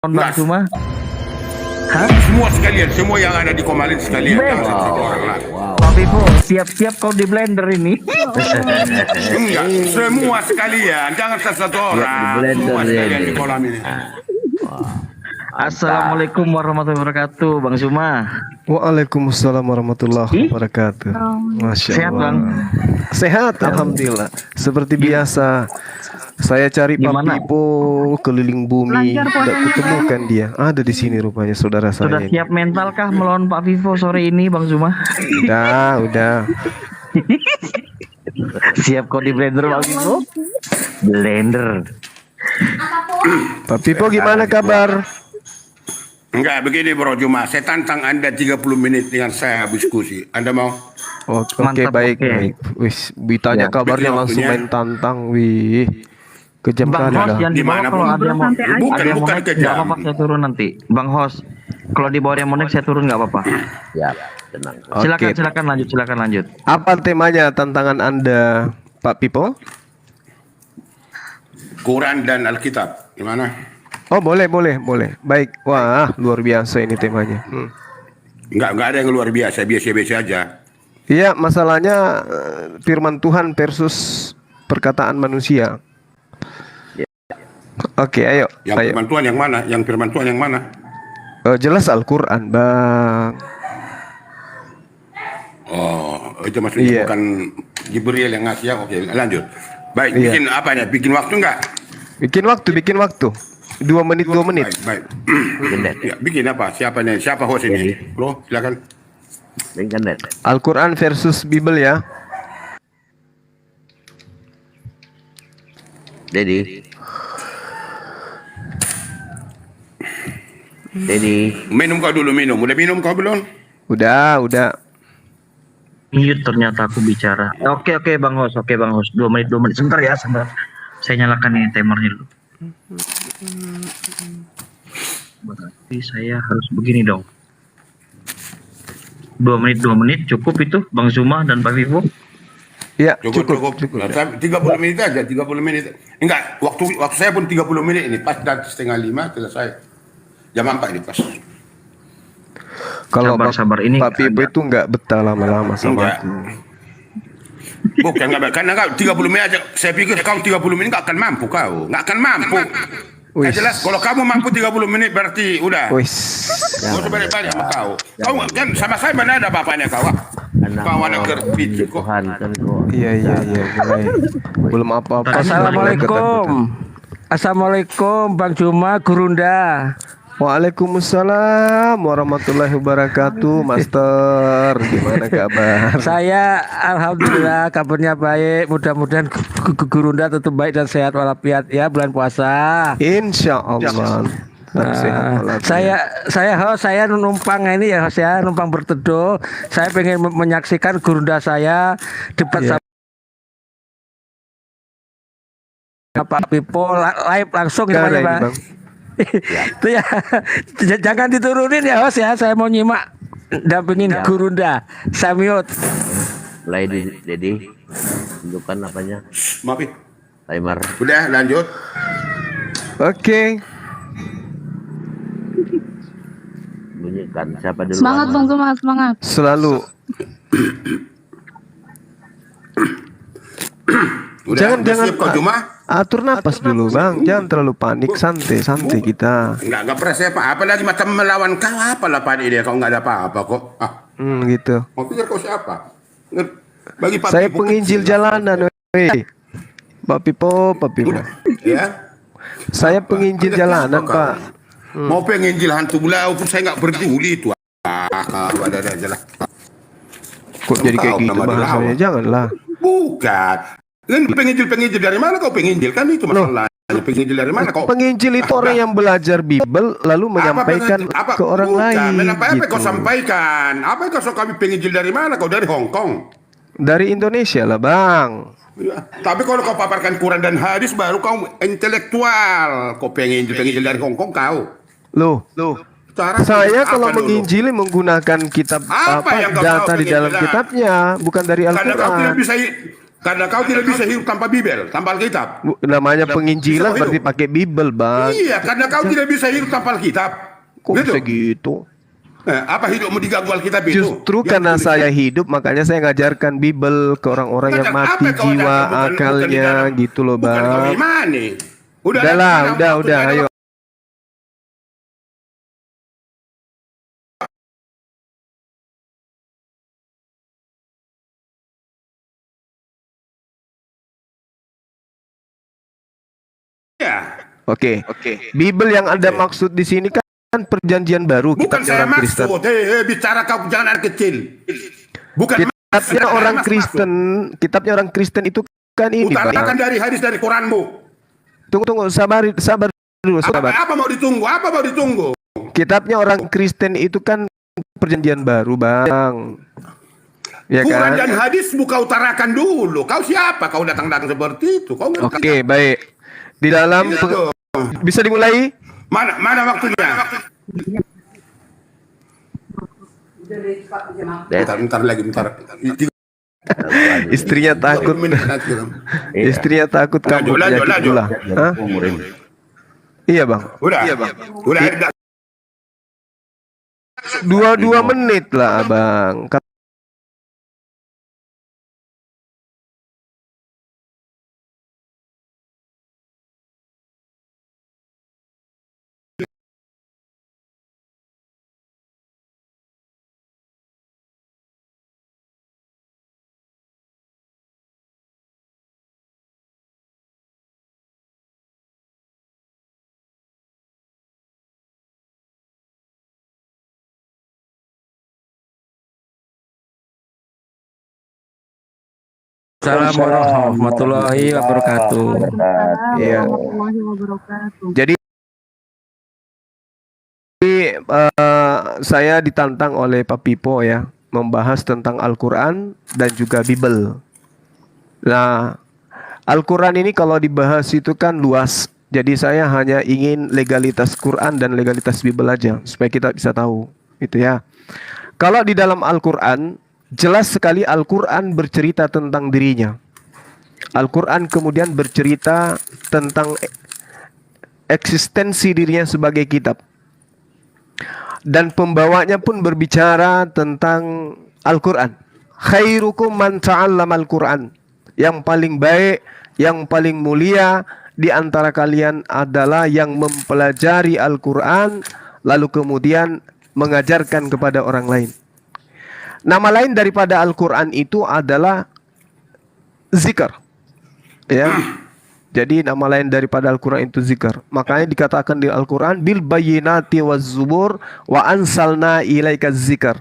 Bang Suma? Hah? Semua sekalian, semua yang ada di Komalin sekalian. Jangan satu orang lah. Pak Vivo, siap-siap kau di blender ini. Enggak, semua sekalian. Jangan satu orang. Semua sekalian di kolam ini. Assalamualaikum warahmatullahi wabarakatuh, Bang Suma. Waalaikumsalam warahmatullahi wabarakatuh. Masya Sehat, Allah. Bang? Sehat, alhamdulillah. Seperti biasa, saya cari Pak Gimana? Pipo keliling bumi, tidak kutemukan dia. Ada di sini rupanya saudara saya. Sudah ini. siap mental kah melawan Pak Vivo sore ini, Bang Suma? Udah. Siap kau di blender, Bang Vivo? Blender. Pak Pipo gimana kabar? Enggak, begini bro Juma. Saya tantang Anda 30 menit dengan saya diskusi. Anda mau? Oke, Mantap, baik, oke. baik. Wis, ditanya Ya, kabarnya bikin langsung waktunya. main tantang, wih. Kejam Bang kali Host dah. jangan dibawa Gimana, kalau Bang? ada yang mau Bukan, ada yang mau bukan naik, kejam. nggak apa-apa saya turun nanti. Bang Host, kalau di bawah yang mau naik saya turun nggak apa-apa. Ya, tenang. Oke. Silakan lanjut. Apa temanya tantangan Anda, Pak Pipo? Quran dan Alkitab. Gimana? Oh, boleh. Baik. Wah, luar biasa ini temanya. Enggak ada yang luar biasa. Biasa-biasa aja. Iya, masalahnya firman Tuhan versus perkataan manusia. Oke, ayo. Yang Ayo. firman Tuhan yang mana? Yang firman Tuhan yang mana? Jelas Al-Quran, Bang. Oh, itu maksudnya Iya. bukan Jibril yang ngasih ya. Oke, lanjut. Baik, Iya. bikin apanya? Bikin waktu enggak? Bikin waktu. 2 menit. Baik. Ya, bikin apa? Siapa host ini? Bro, silakan. Internet. Al-Quran versus Bible ya. Dedi. Minum kau dulu minum. Udah minum kau belum? Udah. Mute ternyata aku bicara. Oke Bang Host. 2 menit. Sebentar ya, sebentar. Saya nyalakan ini timernya dulu. Berarti saya harus begini dong. 2 menit cukup itu Bang Zuma dan Pak Vivo. Iya, Cukup. cukup. Nah, 30 menit aja, 30 menit. Enggak, waktu saya pun 30 menit ini. Pas dan setengah 5 selesai. Jam 4 ini pas. Kalau Sabar, ini Pak Pipo itu nggak betah lama-lama sama Enggak. aku. Bukan enggak, karena kau 30 menit aja. Saya pikir kau 30 menit enggak akan mampu kau. Enggak akan mampu. Wis. Jelas, kalau kamu mampu 30 menit berarti udah. Wis. Kau sebanyak-banyak sama kau. Kau kan sama saya mana ada bapaknya kau? Kau anak kerpit kok. Tuhan kan kok. Iya, mulai. Belum apa-apa. Assalamualaikum Bang Juma Gurunda. Waalaikumsalam warahmatullahi wabarakatuh, Master. Gimana kabar? Saya alhamdulillah kabarnya baik. Mudah-mudahan Gurunda tetap baik dan sehat walafiat ya bulan puasa. Insya Allah. Sehat walafiat. Saya numpang ini ya, saya numpang berteduh. Saya pengen menyaksikan Gurunda saya debat Iya. sama Pak Pipo live langsung Gak ya, ada ini, Pak. Bang. Itu ya. Jangan diturunin ya Host ya. Saya mau nyimak dampingin Gurunda. Samiut. Mulai Dedi. Tunjukkan apanya. Maaf. Timer. Udah lanjut. Oke. Bunyikan. Siapa dulu? Semangat Bang Zuma, semangat. Selalu. Udah Jangan siap kau Juma? atur napas dulu, Bang. Jangan terlalu panik. Santai kita. Enggak pernah saya apa. Apalagi macam melawan kau. Apalah panik dia. Kau enggak ada apa-apa kok. Gitu. Mau pikir kau siapa? Bagi Pak Saya Pipo penginjil kecil. jalanan, weh. Pak Pipo. Ya. Saya penginjil Ada jalanan, siapa Pak. kau? Mau penginjil hantu belau pun saya enggak peduli itu. Ada aja lah. Kok jadi kayak Tahu gitu nama dia bahasanya? awal. Janganlah. Bukan. Kan penginjil dari mana kau penginjil? Kan itu masalahnya. Penginjil dari mana kau? Penginjil itu orang yang belajar Bible lalu menyampaikan ke orang lain. Apa Gitu. kau sampaikan? Apa kau kami penginjil dari mana? Kau dari Hong Kong. Dari Indonesia lah, Bang. Ya, tapi kalau kau paparkan Quran dan hadis baru kau intelektual. Kau penginjil dari Hong Kong kau. Loh. Cara Saya apa kalau dulu? menginjili menggunakan kitab Apa yang kau data tahu di dalam penginjilan? kitabnya, bukan dari Karena kau tidak Al-Quran. bisa Karena kau tidak bisa hidup tanpa Bibel, tanpa Alkitab. Namanya penginjilan Bisa berarti hidup. pakai Bible, Bang. Iya, karena kau tidak bisa hidup tanpa Alkitab. Kok Gitu. bisa gitu? Apa hidupmu diganggu Alkitab itu? Justru Yang karena ditulis. saya hidup, makanya saya ngajarkan Bible ke orang-orang yang Ngajar mati apa kau jiwa ajarkan? Bukan di akalnya dalam- gitu loh, Bukan kau Bang. imani. Udahlah, udah, ayo. Ya. Oke. Bible yang Anda maksud di sini kan perjanjian baru, Bukan kitabnya saya orang Kristen. maksud, bicara kau jangan anak kecil. Bukan Kitabnya maksud, orang mas Kristen, kitabnya orang Kristen itu kan ini, Utarakan Bang. dari hadis dari Quranmu. Tunggu, sabar dulu, sabar. Apa mau ditunggu? Apa mau ditunggu? Kitabnya orang Kristen itu kan perjanjian baru, Bang. Ya Quran kan? dan hadis buka utarakan dulu. Kau siapa? Kau datang-datang seperti itu. Kau ngerti? Oke, baik. Di dalam Itu. bisa dimulai? Mana waktunya? Bentar lagi, bentar. Istrinya takut. 30 menit nanti. Istrinya takut kamu Lanjut. penyakit gula. Hah? Iya, Bang. Udah. Udah. Dua menit lah, Bang. Assalamualaikum warahmatullahi wabarakatuh. Iya. warahmatullahi wabarakatuh. Jadi saya ditantang oleh Pak Pipo ya, membahas tentang Al-Quran dan juga Bible. Nah, Al-Quran ini kalau dibahas itu kan luas. Jadi saya hanya ingin legalitas Quran dan legalitas Bible aja, supaya kita bisa tahu, gitu ya. Kalau di dalam Al-Quran, jelas sekali Al-Quran bercerita tentang dirinya. Al-Quran kemudian bercerita tentang eksistensi dirinya sebagai kitab. Dan pembawanya pun berbicara tentang Al-Quran. Khairukum man ta'allama Al-Quran. Yang paling baik, yang paling mulia di antara kalian adalah yang mempelajari Al-Quran lalu kemudian mengajarkan kepada orang lain. Nama lain daripada Al-Quran itu adalah zikr. Ya. Jadi nama lain daripada Al-Quran itu zikr. Makanya dikatakan di Al-Quran bil bayyinati waz zubur wa ansalna ilaika zikr.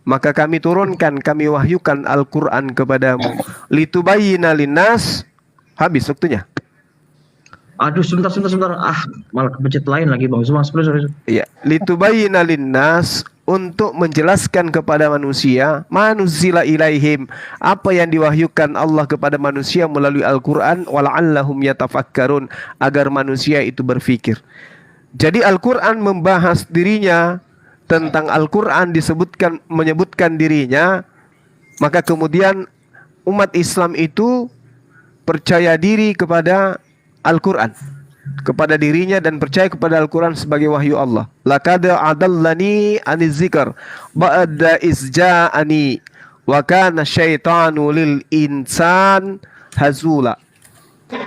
Maka kami turunkan, kami wahyukan Al-Quran kepadamu litubayyina linnas. Habis waktunya. Aduh, sebentar. Malah kepencet lain lagi, Bang. Sorry. Ya, litubayyina linnas, untuk menjelaskan kepada manusia manuzila ilaihim, apa yang diwahyukan Allah kepada manusia melalui Al-Quran, wala'allahum yatafakkarun, agar manusia itu berfikir. Jadi Al-Quran membahas dirinya, tentang Al-Quran menyebutkan dirinya, maka kemudian umat Islam itu percaya diri kepada Al-Quran, kepada dirinya, dan percaya kepada Al-Quran sebagai wahyu Allah. Laqad adallani aniz zikr ba'da izja'ani wa kana syaitanu lil insan hazula.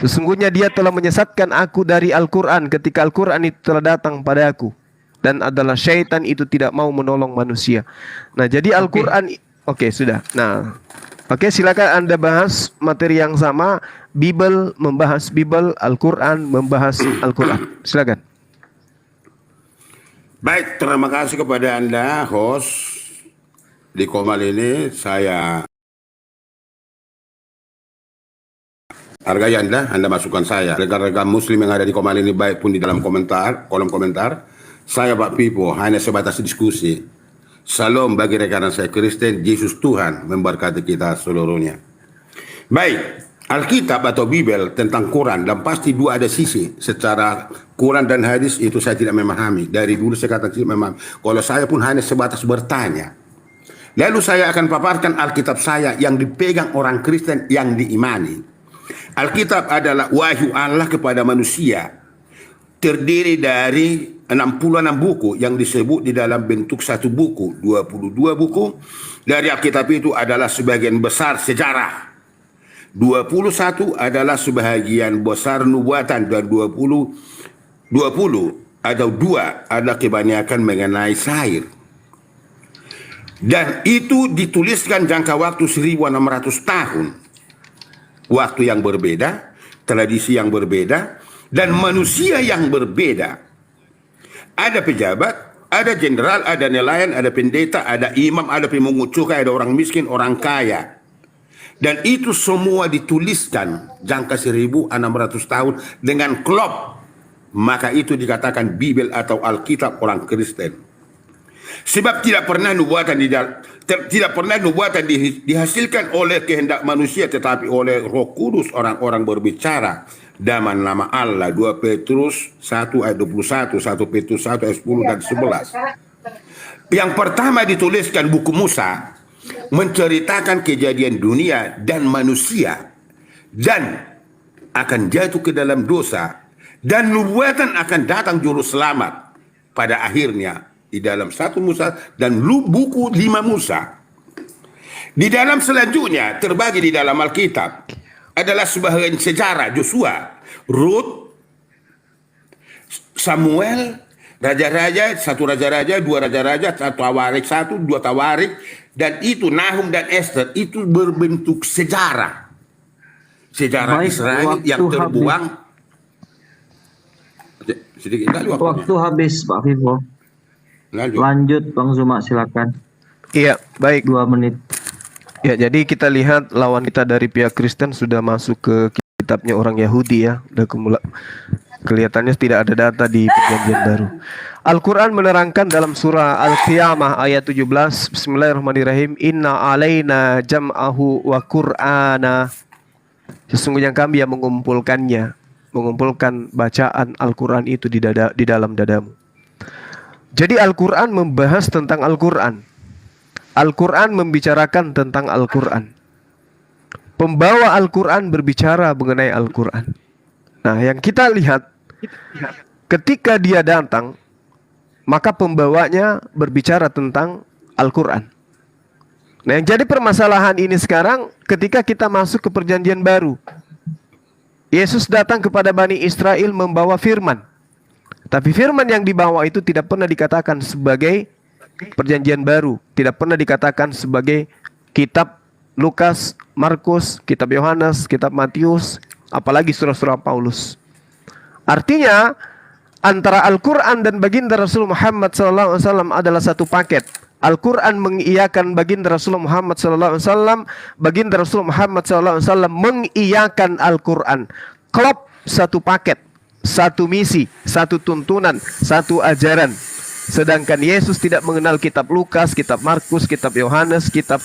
Sesungguhnya dia telah menyesatkan aku dari Al-Quran ketika Al-Quran itu telah datang padaku, dan adalah syaitan itu tidak mau menolong manusia. Nah, jadi Al-Quran, oke, sudah. Nah, oke, silakan Anda bahas materi yang sama. Bible membahas Bible, Al-Quran membahas Al-Quran. Silakan. Baik, terima kasih kepada Anda, host di Komal ini. Saya hargai Anda masukkan saya. Rekan-rekan Muslim yang ada di Komal ini, baik pun di dalam kolom komentar. Saya Pak Pipo hanya sebatas diskusi. Salam bagi rekan saya Kristen. Yesus Tuhan memberkati kita seluruhnya. Baik. Alkitab atau Bible tentang Quran, dan pasti dua ada sisi. Secara Quran dan hadis itu saya tidak memahami. Dari dulu saya katakan tidak memahami. Kalau saya pun hanya sebatas bertanya. Lalu saya akan paparkan Alkitab saya yang dipegang orang Kristen yang diimani. Alkitab adalah wahyu Allah kepada manusia. Terdiri dari 66 buku yang disebut di dalam bentuk satu buku, 22 buku. Dari Alkitab itu adalah sebagian besar sejarah. 21 adalah sebahagian besar nubuatan, dan 20 atau 2 ada kebanyakan mengenai syair. Dan itu dituliskan jangka waktu 1600 tahun. Waktu yang berbeda, tradisi yang berbeda, dan manusia yang berbeda. Ada pejabat, ada jenderal, ada nelayan, ada pendeta, ada imam, ada pemungut cukai, ada orang miskin, orang kaya. Dan itu semua dituliskan jangka 1600 tahun dengan klop. Maka itu dikatakan Bibel atau Alkitab orang Kristen. Sebab tidak pernah nubuatan dihasilkan oleh kehendak manusia, tetapi oleh Roh Kudus orang-orang berbicara dengan nama Allah. 2 Petrus 1 ayat 21, 1 Petrus 1 ayat 10 dan 11. Yang pertama dituliskan buku Musa, menceritakan kejadian dunia dan manusia, dan akan jatuh ke dalam dosa, dan nubuatan akan datang juru selamat pada akhirnya di dalam 1 Musa dan buku 5 Musa. Di dalam selanjutnya terbagi di dalam Alkitab adalah sebagian sejarah Joshua, Rut, Samuel, raja-raja, 1 raja-raja, 2 raja-raja, 1 Tawarik, 1, 2 Tawarik, dan itu Nahum dan Esther. Itu berbentuk sejarah. Sejarah Baik, Israel waktu yang terbuang. Sedikit kali Waktu habis Pak Vivo. Lanjut Bang Zuma, silakan. Iya, baik. 2 menit. Ya, jadi kita lihat lawan kita dari pihak Kristen sudah masuk ke kitabnya orang Yahudi ya. Udah kelihatannya tidak ada data di perjanjian baru. Al-Quran menerangkan dalam surah Al-Qiyamah ayat 17, Bismillahirrahmanirrahim, Inna alaina jam'ahu wa qur'ana. Sesungguhnya kami yang mengumpulkan bacaan Al-Quran itu di dalam dadamu. Jadi Al-Quran membahas tentang Al-Quran. Al-Quran membicarakan tentang Al-Quran. Pembawa Al-Quran berbicara mengenai Al-Quran. Nah, yang kita lihat, ketika dia datang, maka pembawanya berbicara tentang Al-Quran. Nah, yang jadi permasalahan ini sekarang ketika kita masuk ke perjanjian baru. Yesus datang kepada Bani Israel membawa firman. Tapi firman yang dibawa itu tidak pernah dikatakan sebagai perjanjian baru. Tidak pernah dikatakan sebagai kitab Lukas, Markus, kitab Yohanes, kitab Matius, apalagi surah-surah Paulus. Artinya antara Al-Quran dan baginda Rasul Muhammad SAW adalah satu paket. Al-Quran mengiyakan baginda Rasul Muhammad SAW, baginda Rasul Muhammad SAW mengiyakan Al-Quran. Klop satu paket, satu misi, satu tuntunan, satu ajaran. Sedangkan Yesus tidak mengenal kitab Lukas, kitab Markus, kitab Yohanes, kitab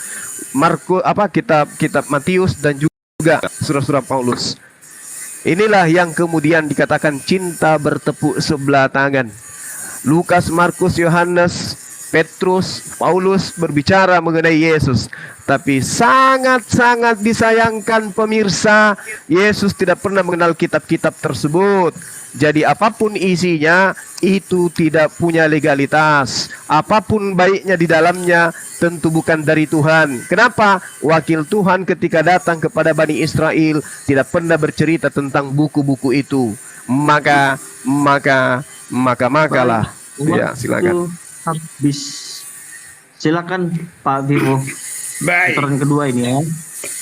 Matius, dan juga surah-surah Paulus. Inilah yang kemudian dikatakan cinta bertepuk sebelah tangan. Lukas, Markus, Yohanes, Petrus, Paulus berbicara mengenai Yesus. Tapi sangat-sangat disayangkan pemirsa, Yesus tidak pernah mengenal kitab-kitab tersebut. Jadi apapun isinya itu tidak punya legalitas. Apapun baiknya di dalamnya tentu bukan dari Tuhan. Kenapa? Wakil Tuhan ketika datang kepada Bani Israel tidak pernah bercerita tentang buku-buku itu. Makalah. Ya, silakan. Habis. Silakan Pak Vivo. Baik. Putaran kedua ini ya.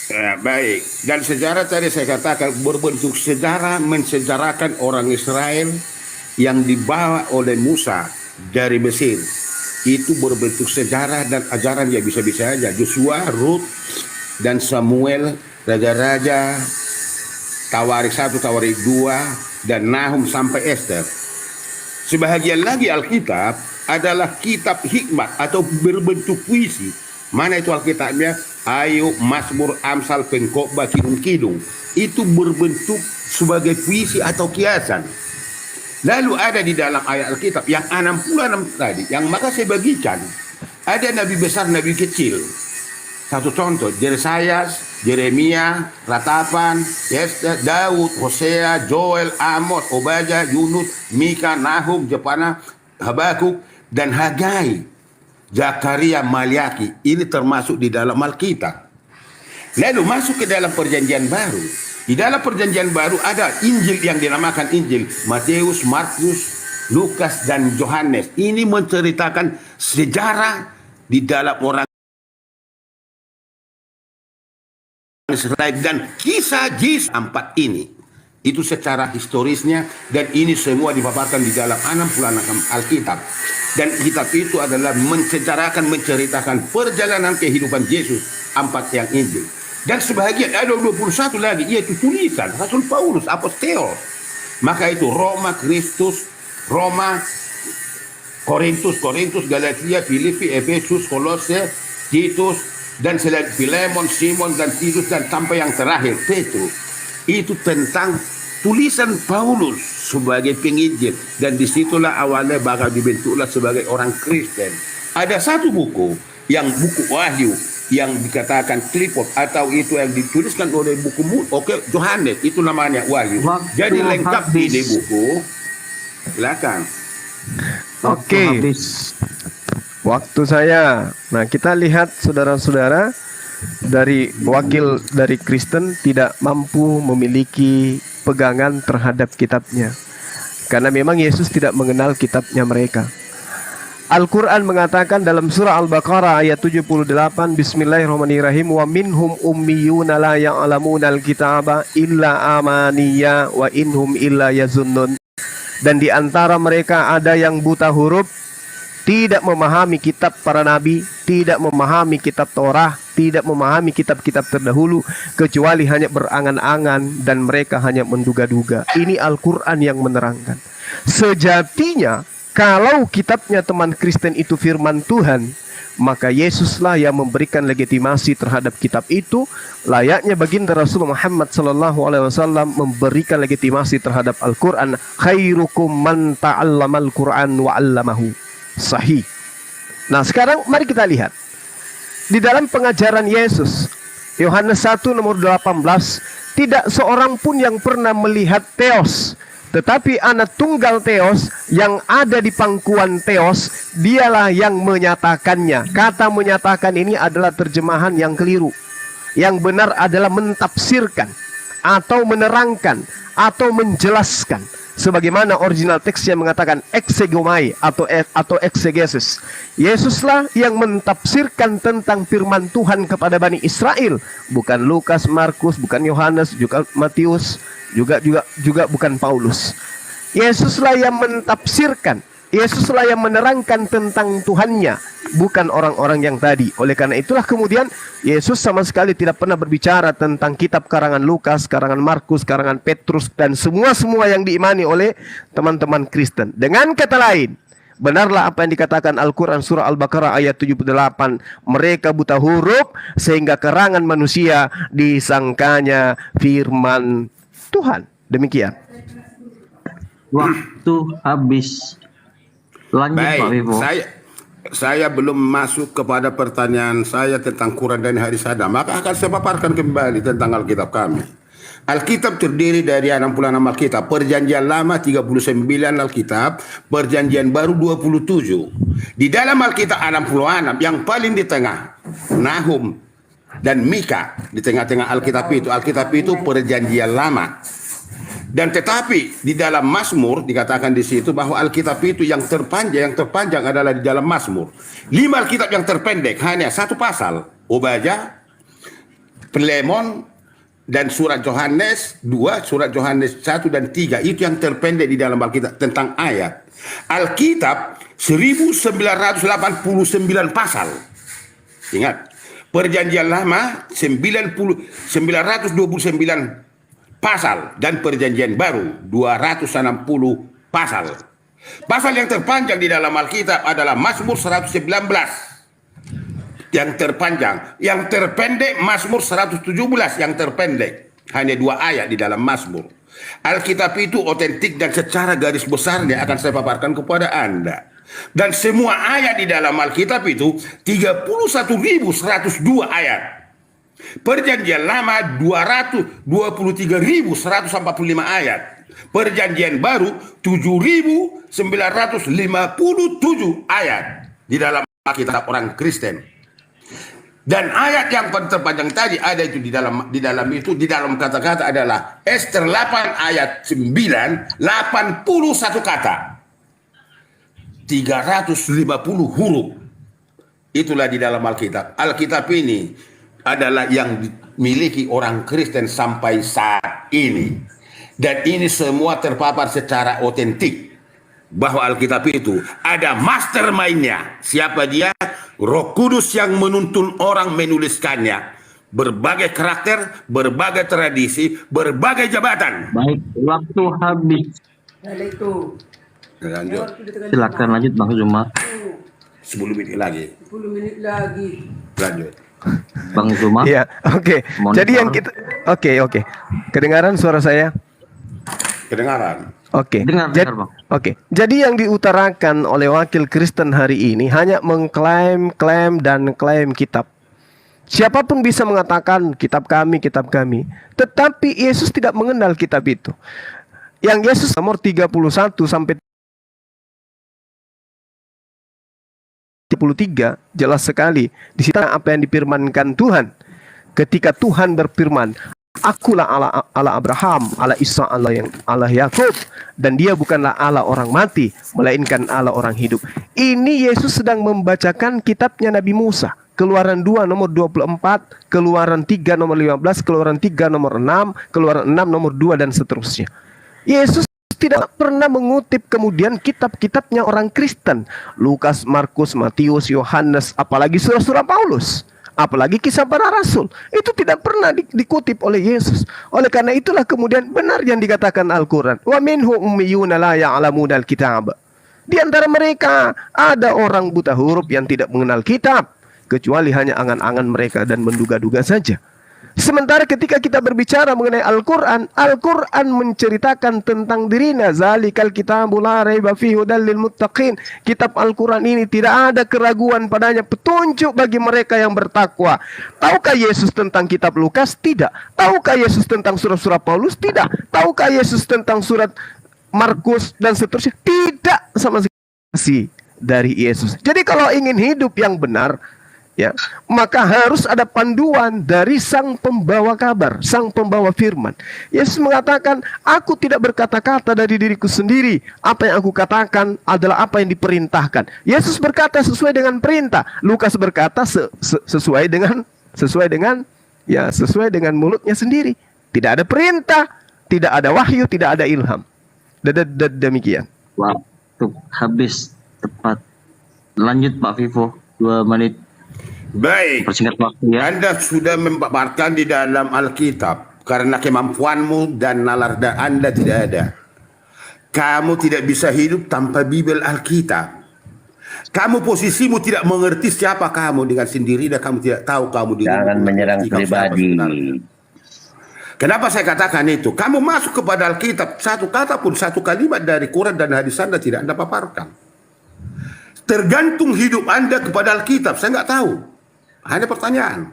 Ya, baik. Dan sejarah tadi saya katakan berbentuk sejarah, mensejarahkan orang Israel yang dibawa oleh Musa dari Mesir. Itu berbentuk sejarah dan ajaran ya bisa-bisa aja. Joshua, Rut, dan Samuel, raja-raja, Tawarik 1, Tawarik 2, dan Nahum sampai Esther. Sebahagian lagi Alkitab adalah kitab hikmat atau berbentuk puisi. Mana itu Alkitabnya? Ayub, Mazmur, Amsal, Pengkhotbah, Kidung-kidung. Itu berbentuk sebagai puisi atau kiasan. Lalu ada di dalam ayat Alkitab yang 66 tadi, yang maka saya bagikan. Ada nabi besar, nabi kecil. Satu contoh, Yesaya, Yeremia, Ratapan, Yesaya, Daud, Hosea, Joel, Amos, Obadya, Yunus, Mika, Nahum, Jepana, Habakuk, dan Hagai, Zakaria, Maliaki. Ini termasuk di dalam Alkitab. Lalu masuk ke dalam perjanjian baru. Di dalam perjanjian baru ada Injil yang dinamakan Injil. Matius, Markus, Lukas, dan Yohanes. Ini menceritakan sejarah di dalam orang Israel dan kisah Yesus 4 ini. Itu secara historisnya, dan ini semua dipaparkan di dalam 66 Alkitab. Dan kitab itu adalah menceritakan perjalanan kehidupan Yesus 4 yang Injil. Dan sebahagian ada 21 lagi, yaitu tulisan Rasul Paulus, Aposteos. Maka itu Roma, Kristus, Roma, Korintus, Galatia, Filipi, Efesus, Kolose, Titus, dan selain Filemon, Simon, dan Titus, dan sampai yang terakhir Petrus. Itu tentang tulisan Paulus sebagai penginjil, dan disitulah awalnya bakal dibentuklah sebagai orang Kristen. Ada satu buku yang buku Wahyu yang dikatakan Clifford, atau itu yang dituliskan oleh buku Yohanes, itu namanya Wahyu. Jadi lengkap ini buku. Silakan. Oke. Waktu saya. Nah, kita lihat saudara-saudara, dari wakil dari Kristen tidak mampu memiliki pegangan terhadap kitabnya. Karena memang Yesus tidak mengenal kitabnya mereka. Al-Quran mengatakan dalam surah Al-Baqarah ayat 78, Bismillahirrahmanirrahim, wa minhum ummiyuna la ya'lamuna al-kitaba illa amaniya wa inhum illa yazunnun. Dan di antara mereka ada yang buta huruf, tidak memahami kitab para nabi, tidak memahami kitab Torah, tidak memahami kitab-kitab terdahulu, kecuali hanya berangan-angan dan mereka hanya menduga-duga. Ini Al-Quran yang menerangkan. Sejatinya, kalau kitabnya teman Kristen itu firman Tuhan, maka Yesuslah yang memberikan legitimasi terhadap kitab itu. Layaknya baginda Rasulullah Muhammad SAW memberikan legitimasi terhadap Al-Quran. Khairukum man ta'allamal Quran wa 'allamahu. Sahih. Nah, sekarang mari kita lihat di dalam pengajaran Yesus, Yohanes 1 nomor 18, tidak seorang pun yang pernah melihat Theos, tetapi anak tunggal Theos yang ada di pangkuan Theos, dialah yang menyatakannya. Kata menyatakan ini adalah terjemahan yang keliru. Yang benar adalah mentafsirkan atau menerangkan atau menjelaskan. Sebagaimana original teksnya mengatakan exegomai atau exegesis. Yesuslah yang mentafsirkan tentang firman Tuhan kepada Bani Israel, bukan Lukas, Markus, bukan Yohanes, juga Matius, juga bukan Paulus. Yesuslah yang mentafsirkan, Yesuslah yang menerangkan tentang Tuhannya, bukan orang-orang yang tadi. Oleh karena itulah kemudian Yesus sama sekali tidak pernah berbicara tentang kitab karangan Lukas, karangan Markus, karangan Petrus, dan semua yang diimani oleh teman-teman Kristen. Dengan kata lain, benarlah apa yang dikatakan Al-Quran surah Al-Baqarah ayat 78. Mereka buta huruf sehingga karangan manusia disangkanya firman Tuhan. Demikian. Waktu habis. Lanjut Pak Vivo. Saya belum masuk kepada pertanyaan saya tentang Quran dan hadis ada. Maka akan saya paparkan kembali tentang Alkitab kami. Alkitab terdiri dari 66 Alkitab. Perjanjian lama 39 Alkitab. Perjanjian baru 27. Di dalam Alkitab 66 yang paling di tengah, Nahum dan Mika. Di tengah-tengah Alkitab itu perjanjian lama. Dan tetapi di dalam Mazmur dikatakan di situ bahwa Alkitab itu yang terpanjang adalah di dalam Mazmur. 5 Alkitab yang terpendek hanya 1 pasal. Obadya, Filemon, dan surat Yohanes 2, surat Yohanes 1 dan 3. Itu yang terpendek di dalam Alkitab tentang ayat. Alkitab 1989 pasal. Ingat, perjanjian lama 929 pasal dan perjanjian baru 260 pasal. Pasal yang terpanjang di dalam Alkitab adalah Mazmur 119. Yang terpanjang, yang terpendek Mazmur 117 yang terpendek. Hanya 2 ayat di dalam Mazmur. Alkitab itu otentik dan secara garis besarnya akan saya paparkan kepada Anda. Dan semua ayat di dalam Alkitab itu 31.102 ayat. Perjanjian Lama 223.145 ayat. Perjanjian Baru 7.957 ayat di dalam Alkitab orang Kristen. Dan ayat yang terpanjang tadi ada itu di dalam kata-kata adalah Ester 8 ayat 9, 81 kata. 350 huruf. Itulah di dalam Alkitab. Alkitab ini adalah yang dimiliki orang Kristen sampai saat ini. Dan ini semua terpapar secara otentik. Bahwa Alkitab itu ada mastermind-nya. Siapa dia? Roh Kudus yang menuntun orang menuliskannya. Berbagai karakter, berbagai tradisi, berbagai jabatan. Baik, waktu habis. Lanjut. Silakan lanjut Bang Zuma. 10 menit lagi. 10 menit lagi. Lanjut. Bang Zuma. Iya, oke. Monitor. Jadi yang kita oke. Kedengaran suara saya? Kedengaran. Oke. Dengar, Bang. Oke. Jadi yang diutarakan oleh wakil Kristen hari ini hanya mengklaim kitab. Siapapun bisa mengatakan kitab kami. Tetapi Yesus tidak mengenal kitab itu. Yang Yesus nomor 31 sampai 33 jelas sekali. Di situ apa yang difirmankan Tuhan. Ketika Tuhan berfirman, Akulah Allah Abraham, Allah Ishak, Allah Yakub, dan dia bukanlah Allah orang mati, melainkan Allah orang hidup. Ini Yesus sedang membacakan kitabnya Nabi Musa. Keluaran 2 nomor 24, Keluaran 3 nomor 15, Keluaran 3 nomor 6, Keluaran 6 nomor 2 dan seterusnya. Yesus tidak pernah mengutip kemudian kitab-kitabnya orang Kristen. Lukas, Markus, Matius, Yohanes, apalagi surah-surah Paulus. Apalagi kisah para rasul. Itu tidak pernah dikutip oleh Yesus. Oleh karena itulah kemudian benar yang dikatakan Al-Quran. Wa minhu ummiyuna la ya'lamuna al-kitab. Di antara mereka ada orang buta huruf yang tidak mengenal kitab. Kecuali hanya angan-angan mereka dan menduga-duga saja. Sementara ketika kita berbicara mengenai Al-Quran, Al-Quran menceritakan tentang dirinya. Zalikal kitabul la raiba fihi hudal lil muttaqin. Kitab Al-Quran ini tidak ada keraguan padanya, petunjuk bagi mereka yang bertakwa. Tahukah Yesus tentang kitab Lukas? Tidak. Tahukah Yesus tentang surah-surah Paulus? Tidak. Tahukah Yesus tentang surat Markus dan seterusnya? Tidak sama sekali dari Yesus. Jadi kalau ingin hidup yang benar, ya, maka harus ada panduan dari sang pembawa kabar, sang pembawa firman. Yesus mengatakan, aku tidak berkata-kata dari diriku sendiri. Apa yang aku katakan adalah apa yang diperintahkan. Yesus berkata sesuai dengan perintah. Lukas berkata sesuai dengan mulutnya sendiri. Tidak ada perintah, tidak ada wahyu, tidak ada ilham. Demikian. Waktu habis tepat. Lanjut Pak Vivo, 2 menit. Baik. Persingkat waktu ya. Anda sudah memaparkan di dalam Alkitab karena kemampuanmu dan nalar Anda tidak ada. Kamu tidak bisa hidup tanpa Bibel Alkitab. Kamu posisimu tidak mengerti siapa kamu dengan sendiri dan kamu tidak tahu kamu diri. Jangan menyerang pribadi. Kenapa saya katakan itu? Kamu masuk kepada Alkitab, satu kata pun, satu kalimat dari Quran dan hadis Anda tidak Anda paparkan. Tergantung hidup Anda kepada Alkitab, saya nggak tahu. Hanya pertanyaan.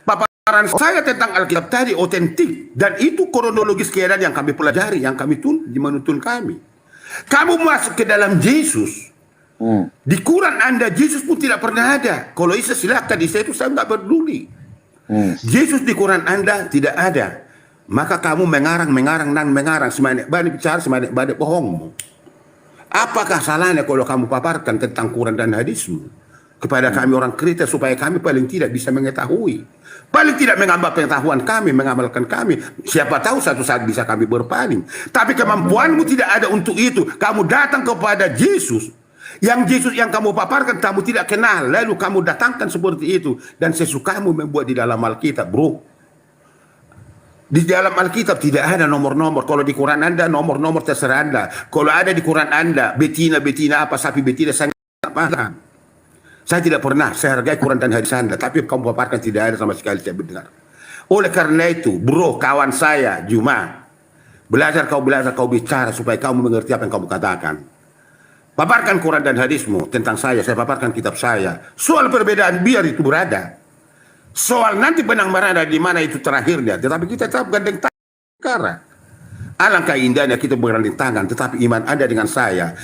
Paparan saya tentang Alkitab tadi otentik dan itu kronologis keadaan yang kami pelajari, yang kami menuntun kami. Kamu masuk ke dalam Yesus. Di Quran Anda Yesus pun tidak pernah ada. Kalau bisa silakan di situ, saya nggak peduli. Yesus di Quran Anda tidak ada. Maka kamu mengarang, semanik banyak bicara, semanik banyak bohongmu. Apakah salahnya kalau kamu paparkan tentang Quran dan hadismu kepada kami orang Kristen supaya kami paling tidak bisa mengetahui, paling tidak mengambil pengetahuan kami, mengamalkan kami. Siapa tahu satu saat bisa kami berpaling. Tapi kemampuanmu tidak ada untuk itu. Kamu datang kepada Yesus yang kamu paparkan kamu tidak kenal, lalu kamu datangkan seperti itu dan sesukamu membuat di dalam Alkitab, bro. Di dalam Alkitab tidak ada nomor-nomor. Kalau di Quran Anda nomor-nomor terserah Anda. Kalau ada di Quran Anda betina apa sapi betina, saya tidak paham. Saya tidak pernah, saya hargai Quran dan hadis Anda, tapi kamu paparkan tidak ada sama sekali saya mendengar. Oleh karena itu, bro, kawan saya Juma, belajar kau bicara supaya kamu mengerti apa yang kamu katakan. Paparkan Quran dan hadismu tentang saya paparkan kitab saya. Soal perbedaan biar itu berada. Soal nanti benang berada di mana itu terakhirnya. Tetapi kita tetap gandeng tangan sekarang. Alangkah indahnya kita bergandeng tangan, tetapi iman Anda dengan saya.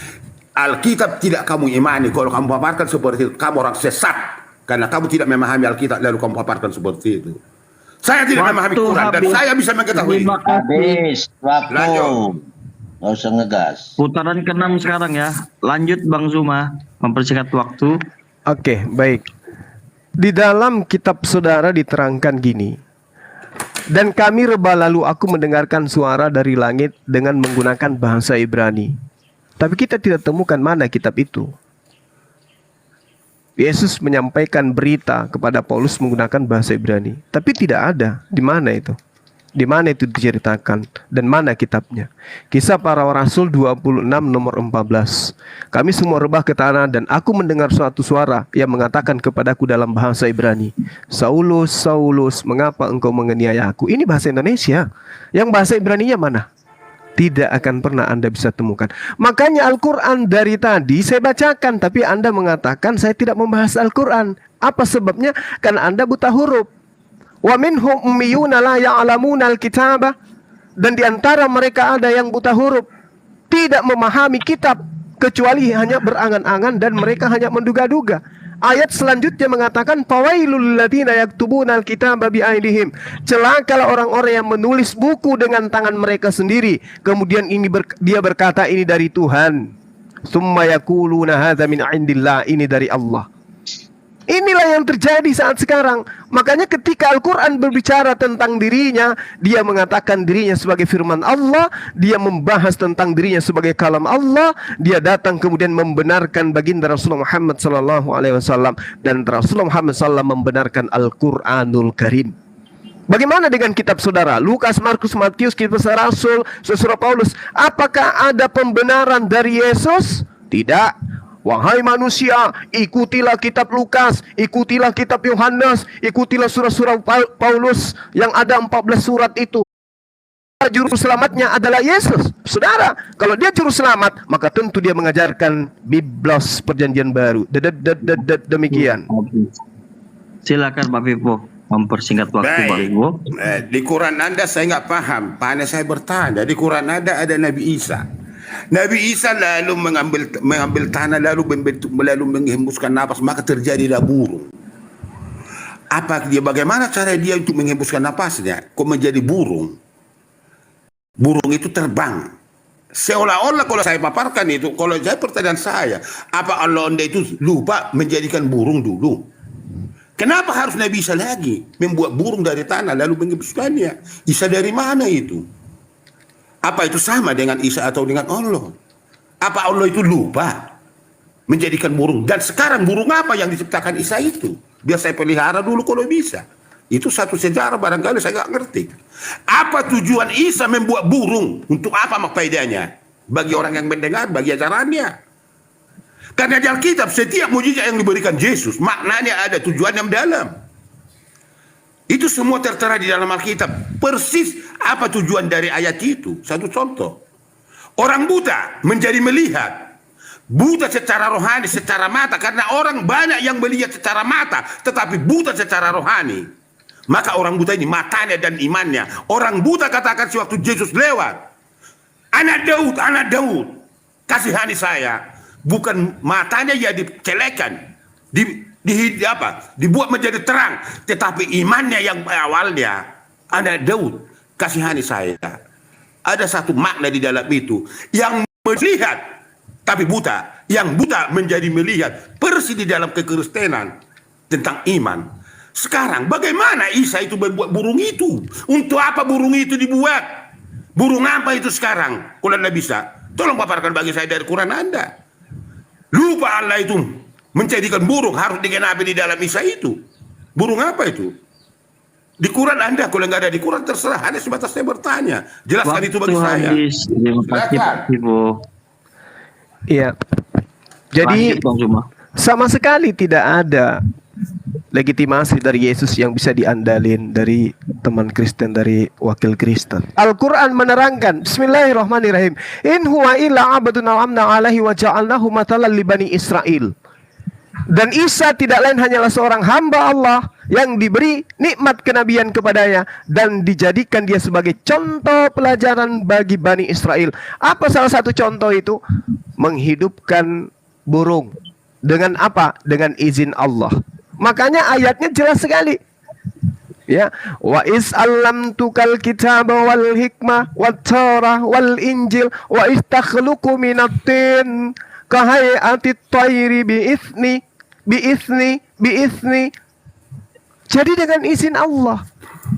Alkitab tidak kamu imani. Kalau kamu paparkan seperti itu, kamu orang sesat. Karena kamu tidak memahami Alkitab lalu kamu paparkan seperti itu. Saya tidak memahami Quran dan saya bisa mengetahui. Terima kasih. Habis waktu. Lanjut. Nggak usah ngegas. Putaran ke-6 sekarang ya. Lanjut Bang Zuma, mempersingkat waktu. Oke, baik. Di dalam kitab saudara diterangkan gini. Dan kami reba lalu aku mendengarkan suara dari langit dengan menggunakan bahasa Ibrani. Tapi kita tidak temukan mana kitab itu. Yesus menyampaikan berita kepada Paulus menggunakan bahasa Ibrani. Tapi tidak ada. Di mana itu? Di mana itu diceritakan? Dan mana kitabnya? Kisah Para Rasul 26 nomor 14. Kami semua rebah ke tanah dan aku mendengar suatu suara yang mengatakan kepadaku dalam bahasa Ibrani, Saulus, Saulus, mengapa engkau menganiaya aku? Ini bahasa Indonesia. Yang bahasa Ibraninya mana? Tidak akan pernah Anda bisa temukan. Makanya Al-Quran dari tadi saya bacakan, tapi Anda mengatakan saya tidak membahas Al-Quran. Apa sebabnya? Karena Anda buta huruf. Wa minhum ummiyuna la ya'lamuna al-kitaba, dan di antara mereka ada yang buta huruf, tidak memahami kitab kecuali hanya berangan-angan dan mereka hanya menduga-duga. Ayat selanjutnya mengatakan fawailul ladzina yaktubuna al-kitaba biaidihim. Celakalah orang-orang yang menulis buku dengan tangan mereka sendiri. Kemudian dia berkata ini dari Tuhan. Summa yaquluna hadza min indillah, ini dari Allah. Inilah yang terjadi saat sekarang. Makanya ketika Al-Quran berbicara tentang dirinya, dia mengatakan dirinya sebagai firman Allah, dia membahas tentang dirinya sebagai kalam Allah, dia datang kemudian membenarkan baginda Rasulullah Muhammad SAW, dan Rasulullah Muhammad SAW membenarkan Al-Quranul Karim. Bagaimana dengan kitab saudara? Lukas, Markus, Matius, kitab Rasul, surah Paulus. Apakah ada pembenaran dari Yesus? Tidak. Wahai manusia, ikutilah kitab Lukas, ikutilah kitab Yohanes, ikutilah surah-surah Paulus yang ada 14 surat itu. Juru selamatnya adalah Yesus. Saudara, kalau dia juru selamat, maka tentu dia mengajarkan Biblos Perjanjian Baru. Demikian. Silakan Pak Vivo mempersingkat waktu Pak Vivo. Di Quran Anda saya nggak paham. Makanya saya bertanya. Di Quran Anda ada Nabi Isa. Nabi Isa lalu mengambil tanah lalu menghembuskan napas, maka terjadilah burung. Bagaimana cara dia untuk menghembuskan napasnya? Kok menjadi burung? Burung itu terbang. Seolah-olah kalau saya paparkan itu, kalau saya pertanyaan saya, apa Allah Anda itu lupa menjadikan burung dulu? Kenapa harus Nabi Isa lagi membuat burung dari tanah lalu menghembuskannya? Isa dari mana itu? Apa itu sama dengan Isa atau dengan Allah? Apa Allah itu lupa menjadikan burung? Dan sekarang burung apa yang diciptakan Isa itu? Biar saya pelihara dulu kalau bisa. Itu satu sejarah barangkali saya nggak ngerti. Apa tujuan Isa membuat burung? Untuk apa faedahnya? Bagi orang yang mendengar, bagi ajarannya. Karena di Alkitab setiap mujizat yang diberikan Yesus maknanya ada tujuan yang dalam. Itu semua tertera di dalam Alkitab. Persis apa tujuan dari ayat itu. Satu contoh. Orang buta menjadi melihat. Buta secara rohani, secara mata. Karena orang banyak yang melihat secara mata, tetapi buta secara rohani. Maka orang buta ini matanya dan imannya. Orang buta katakan sewaktu Yesus lewat, anak Daud, kasihani saya. Bukan matanya ya dicelekan, dibuat menjadi terang, tetapi imannya yang awalnya, anak Daud, kasihani saya. Ada satu makna di dalam itu, yang melihat tapi buta, yang buta menjadi melihat, persis di dalam kekristenan tentang iman. Sekarang bagaimana Isa itu membuat burung itu? Untuk apa burung itu dibuat? Burung apa itu sekarang? Kalau Anda bisa, tolong paparkan bagi saya dari Quran Anda. Lupa Allah itu menjadikan burung harus digenapi di dalam Isa itu. Burung apa itu? Di Quran Anda, kalau nggak ada di Quran terserah. Hanya sebatas saya bertanya. Jelaskan waktu itu bagi saya. Terima kasih Pak Vivo. Iya. Jadi sama sekali tidak ada legitimasi dari Yesus yang bisa diandalin dari teman Kristen, dari wakil Kristen. Al-Quran menerangkan, Bismillahirrahmanirrahim, in huwa illa abadun al'amna alaihi wa ja'alnahu matalan li Bani Israel. Dan Isa tidak lain hanyalah seorang hamba Allah yang diberi nikmat kenabian kepadanya dan dijadikan dia sebagai contoh pelajaran bagi Bani Israel. Apa salah satu contoh itu? Menghidupkan burung. Dengan apa? Dengan izin Allah. Makanya ayatnya jelas sekali. Ya, wa is allamtukal kitaba wal hikmah wat taurah wal injil wa istakhluqu minatin kahayati tayri biizni. Jadi dengan izin Allah.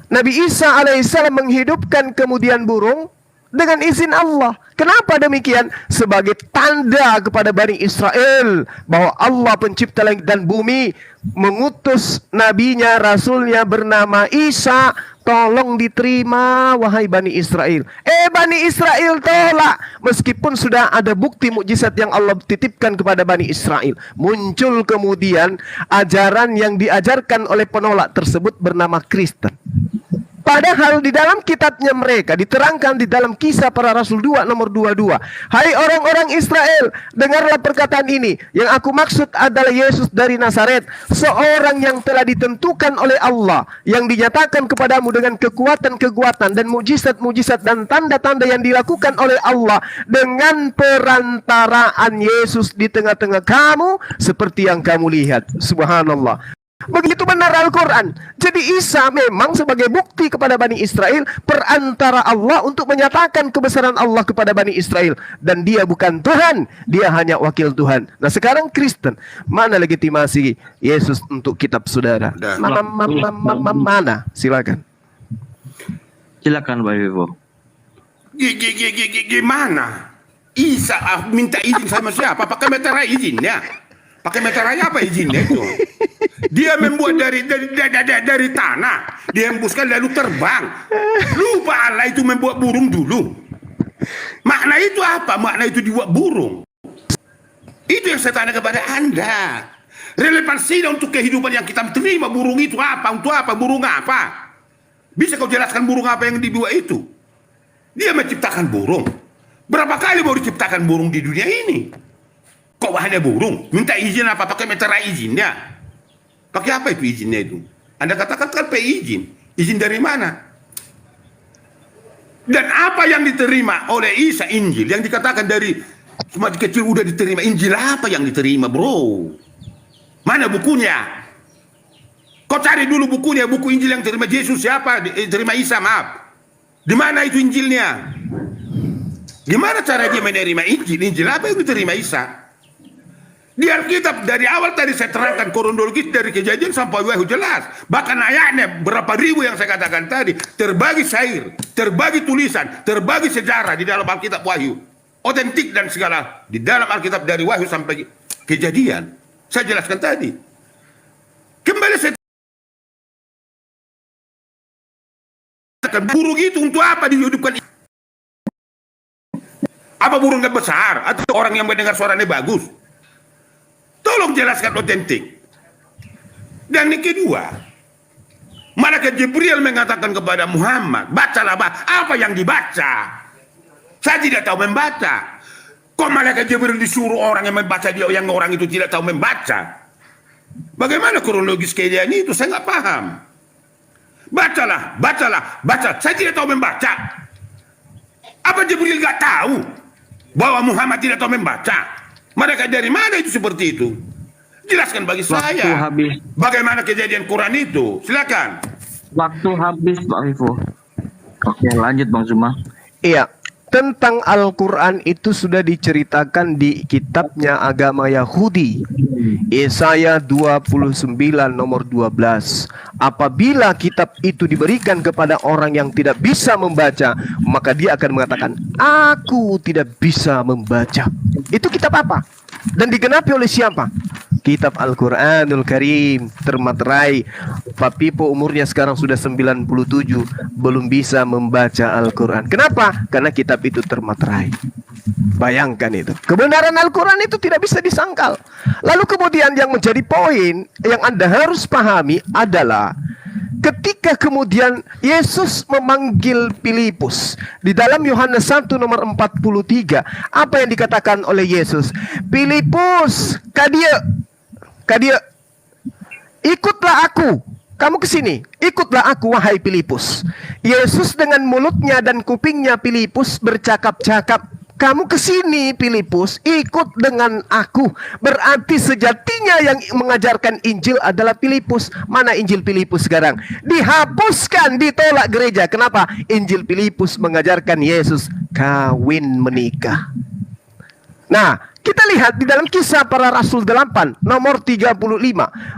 Nabi Isa alaihissalam menghidupkan kemudian burung dengan izin Allah. Kenapa demikian? Sebagai tanda kepada Bani Israel bahwa Allah pencipta langit dan bumi mengutus nabinya, rasulnya bernama Isa. Tolong diterima wahai Bani Israel. Bani Israel tolak. Meskipun sudah ada bukti mukjizat yang Allah titipkan kepada Bani Israel. Muncul kemudian ajaran yang diajarkan oleh penolak tersebut bernama Kristen. Padahal di dalam kitabnya mereka diterangkan di dalam Kisah Para Rasul 2 nomor 22. Hai orang-orang Israel, dengarlah perkataan ini. Yang aku maksud adalah Yesus dari Nazaret, seorang yang telah ditentukan oleh Allah, yang dinyatakan kepadamu dengan kekuatan-kekuatan dan mujizat-mujizat dan tanda-tanda yang dilakukan oleh Allah dengan perantaraan Yesus di tengah-tengah kamu seperti yang kamu lihat. Subhanallah. Begitu benar Al-Quran. Jadi Isa memang sebagai bukti kepada Bani Israel, perantara Allah untuk menyatakan kebesaran Allah kepada Bani Israel. Dan dia bukan Tuhan, dia hanya wakil Tuhan. Nah sekarang Kristen, mana legitimasi Yesus untuk kitab saudara? Mana? Silakan. Silakan Pak Vivo. Gimana? Isa minta izin sama siapa? Pakai meterai izinnya. Pakai meterai apa izinnya itu? Dia membuat dari tanah, dia hembuskan lalu terbang. Lupa Allah itu membuat burung dulu. Makna itu apa? Makna itu dibuat burung. Itu yang saya tanya kepada Anda. Relevansinya untuk kehidupan yang kita terima, burung itu apa? Untuk apa? Burung apa? Bisa kau jelaskan burung apa yang dibuat itu? Dia menciptakan burung. Berapa kali baru diciptakan burung di dunia ini? Kok hanya burung? Minta izin apa? Pakai meterai izinnya. Pakai apa itu izinnya itu? Anda katakan kan pakai izin. Izin dari mana? Dan apa yang diterima oleh Isa Injil? Yang dikatakan dari semakin kecil udah diterima. Injil apa yang diterima bro? Mana bukunya? Kau cari dulu bukunya. Buku Injil yang terima Yesus siapa? Terima Isa, maaf. Di mana itu Injilnya? Gimana cara dia menerima Injil? Injil apa yang diterima Isa? Di Alkitab dari awal tadi saya terangkan kronologis dari Kejadian sampai Wahyu jelas. Bahkan ayatnya berapa ribu yang saya katakan tadi. Terbagi syair, terbagi tulisan, terbagi sejarah di dalam Alkitab Wahyu. Otentik dan segala. Di dalam Alkitab dari Wahyu sampai Kejadian. Saya jelaskan tadi. Kembali saya katakan burung itu untuk apa dihidupkan? Apa burungnya besar? Atau orang yang mendengar suaranya bagus? Tolong jelaskan otentik. Dan yang kedua, malaikat Jibril mengatakan kepada Muhammad, bacalah apa yang dibaca. Saya tidak tahu membaca. Kok malaikat Jibril disuruh orang yang membaca dia, yang orang itu tidak tahu membaca? Bagaimana kronologis kejadian itu? Saya nggak paham. Bacalah. Saya tidak tahu membaca. Apa Jibril nggak tahu bahwa Muhammad tidak tahu membaca? Mereka dari mana itu seperti itu? Jelaskan bagi Waktu saya. habis. Bagaimana kejadian Quran itu? Silakan. Waktu habis Pak Vivo. Oke lanjut Bang Zuma. Iya, tentang Al-Quran itu sudah diceritakan di kitabnya agama Yahudi. Yesaya 29 nomor 12. Apabila kitab itu diberikan kepada orang yang tidak bisa membaca, maka dia akan mengatakan, aku tidak bisa membaca. Itu kitab apa? Dan digenapi oleh siapa? Kitab Al-Quranul Karim, termaterai. Pak Pipo umurnya sekarang sudah 97, belum bisa membaca Al-Quran. Kenapa? Karena kitab itu termaterai. Bayangkan itu. Kebenaran Al-Quran itu tidak bisa disangkal. Lalu kemudian yang menjadi poin yang Anda harus pahami adalah ketika kemudian Yesus memanggil Filipus di dalam Yohanes 1 nomor 43, apa yang dikatakan oleh Yesus? Filipus, kadia, ikutlah aku. Kamu ke sini, ikutlah aku wahai Filipus. Yesus dengan mulutnya dan kupingnya Filipus bercakap-cakap, kamu ke sini Filipus, ikut dengan aku. Berarti sejatinya yang mengajarkan Injil adalah Filipus. Mana Injil Filipus sekarang? Dihapuskan, ditolak gereja. Kenapa? Injil Filipus mengajarkan Yesus kawin menikah. Nah, kita lihat di dalam Kisah Para Rasul 8 nomor 35.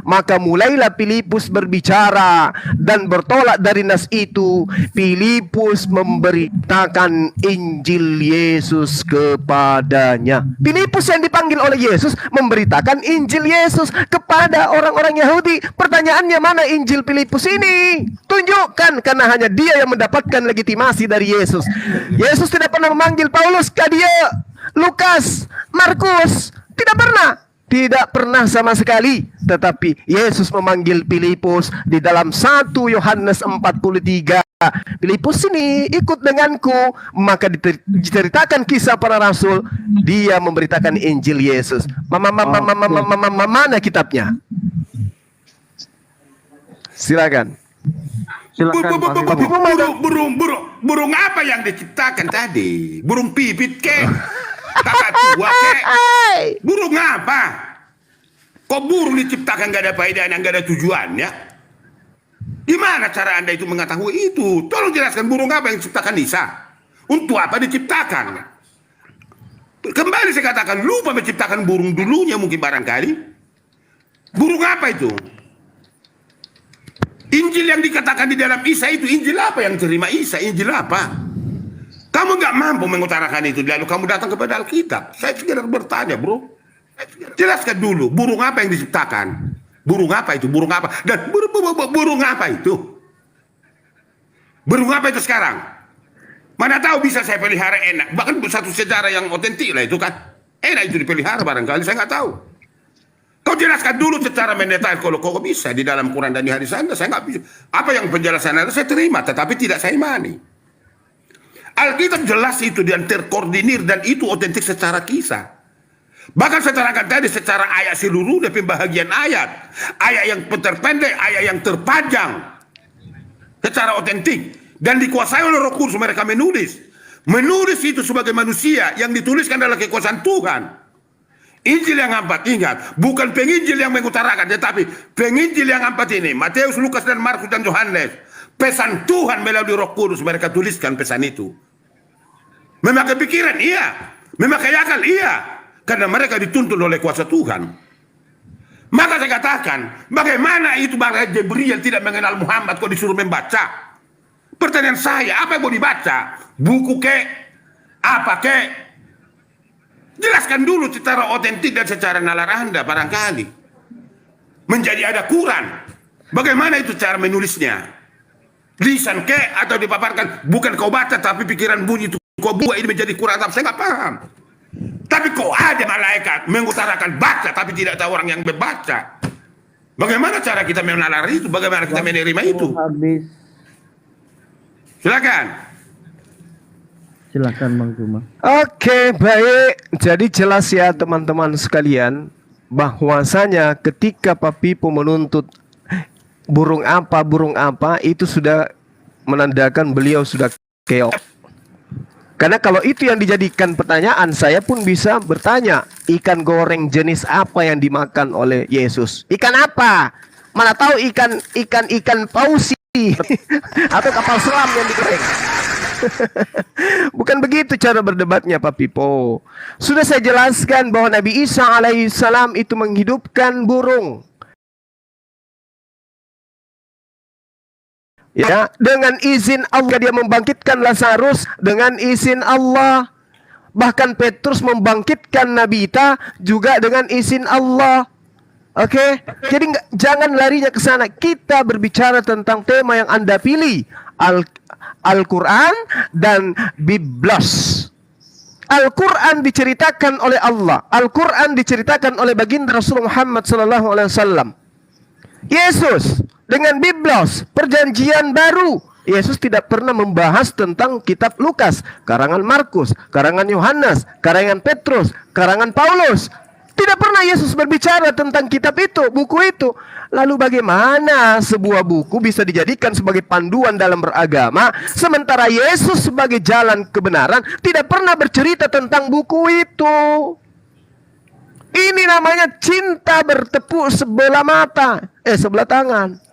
Maka mulailah Filipus berbicara dan bertolak dari nas itu. Filipus memberitakan Injil Yesus kepadanya. Filipus yang dipanggil oleh Yesus memberitakan Injil Yesus kepada orang-orang Yahudi. Pertanyaannya, mana Injil Filipus ini? Tunjukkan, karena hanya dia yang mendapatkan legitimasi dari Yesus. Yesus tidak pernah memanggil Paulus, Kadia, Lukas, Markus, tidak pernah sama sekali. Tetapi Yesus memanggil Filipus di dalam 1 Yohanes 43. Filipus ini ikut denganku. Maka diceritakan Kisah Para Rasul, dia memberitakan Injil Yesus. Mana kitabnya? Silakan. Burung apa yang diciptakan tadi? Burung pipit kek? Kakak tua kek? Burung apa? Kok burung diciptakan gak ada faedahnya, gak ada tujuannya? Gimana cara Anda itu mengetahui itu? Tolong jelaskan, burung apa yang diciptakan Isa? Untuk apa diciptakan? Kembali saya katakan, lupa menciptakan burung dulunya mungkin barangkali. Burung apa itu? Injil yang dikatakan di dalam Isa itu, Injil apa yang terima Isa? Injil apa? Kamu nggak mampu mengutarakan itu, lalu kamu datang kepada Alkitab. Saya sekedar bertanya, bro. Jelaskan dulu, burung apa yang diciptakan? Burung apa itu? Burung apa? Dan burung apa itu? Burung apa itu sekarang? Mana tahu bisa saya pelihara enak. Bahkan satu sejarah yang otentik lah itu kan. Enak itu dipelihara barangkali, saya nggak tahu. Kau jelaskan dulu secara mendetail kalau kau bisa di dalam Quran dan di hadis Anda. Saya nggak bisa. Apa yang penjelasan Anda saya terima, tetapi tidak saya imani. Alkitab jelas itu dan terkoordinir dan itu otentik secara kisah. Bahkan saya terangkan tadi secara ayat seluruh dan pembahagian ayat. Ayat yang terpendek, ayat yang terpanjang. Secara otentik. Dan dikuasai oleh Roh Kudus mereka menulis. Menulis itu sebagai manusia yang dituliskan adalah kekuasaan Tuhan. Injil yang 4, ingat, bukan penginjil yang mengutarakan, tetapi penginjil yang 4 ini, Matius, Lukas, dan Markus, dan Yohanes, pesan Tuhan melalui Roh Kudus, mereka tuliskan pesan itu. Memakai pikiran, iya. Memakai akal, iya. Karena mereka dituntun oleh kuasa Tuhan. Maka saya katakan, bagaimana itu Bang Jibril tidak mengenal Muhammad kok disuruh membaca? Pertanyaan saya, apa yang mau dibaca? Buku kek? Apa kek? Jelaskan dulu secara otentik dan secara nalar Anda barangkali. Menjadi ada Quran. Bagaimana itu cara menulisnya? Lisan kek atau dipaparkan? Bukan kau baca tapi pikiran bunyi itu kau buat ini menjadi Quran. Saya nggak paham. Tapi kau ada malaikat mengutarakan baca tapi tidak tahu orang yang membaca. Bagaimana cara kita menalar itu? Bagaimana kita menerima itu? Silakan Bang Cuma. Oke, baik. Jadi jelas ya teman-teman sekalian, bahwasanya ketika Pak Pipo menuntut burung apa itu sudah menandakan beliau sudah keok. Karena kalau itu yang dijadikan pertanyaan, saya pun bisa bertanya, ikan goreng jenis apa yang dimakan oleh Yesus? Ikan apa? Mana tahu ikan pausi atau kapal selam yang digoreng. Bukan begitu cara berdebatnya Pak Pipo. Sudah saya jelaskan bahwa Nabi Isa alaihissalam itu menghidupkan burung. Ya, dengan izin Allah dia membangkitkan Lazarus dengan izin Allah. Bahkan Petrus membangkitkan Nabi Isa juga dengan izin Allah. Oke, jadi jangan larinya ke sana. Kita berbicara tentang tema yang Anda pilih, Al-Quran dan Biblos. Al-Quran diceritakan oleh Allah. Al-Quran diceritakan oleh baginda Rasulullah Muhammad SAW. Yesus dengan Biblos, perjanjian baru. Yesus tidak pernah membahas tentang kitab Lukas, karangan Markus, karangan Yohanes, karangan Petrus, karangan Paulus. Tidak pernah Yesus berbicara tentang kitab itu, buku itu. Lalu bagaimana sebuah buku bisa dijadikan sebagai panduan dalam beragama, sementara Yesus sebagai jalan kebenaran tidak pernah bercerita tentang buku itu? Ini namanya cinta bertepuk sebelah mata, sebelah tangan.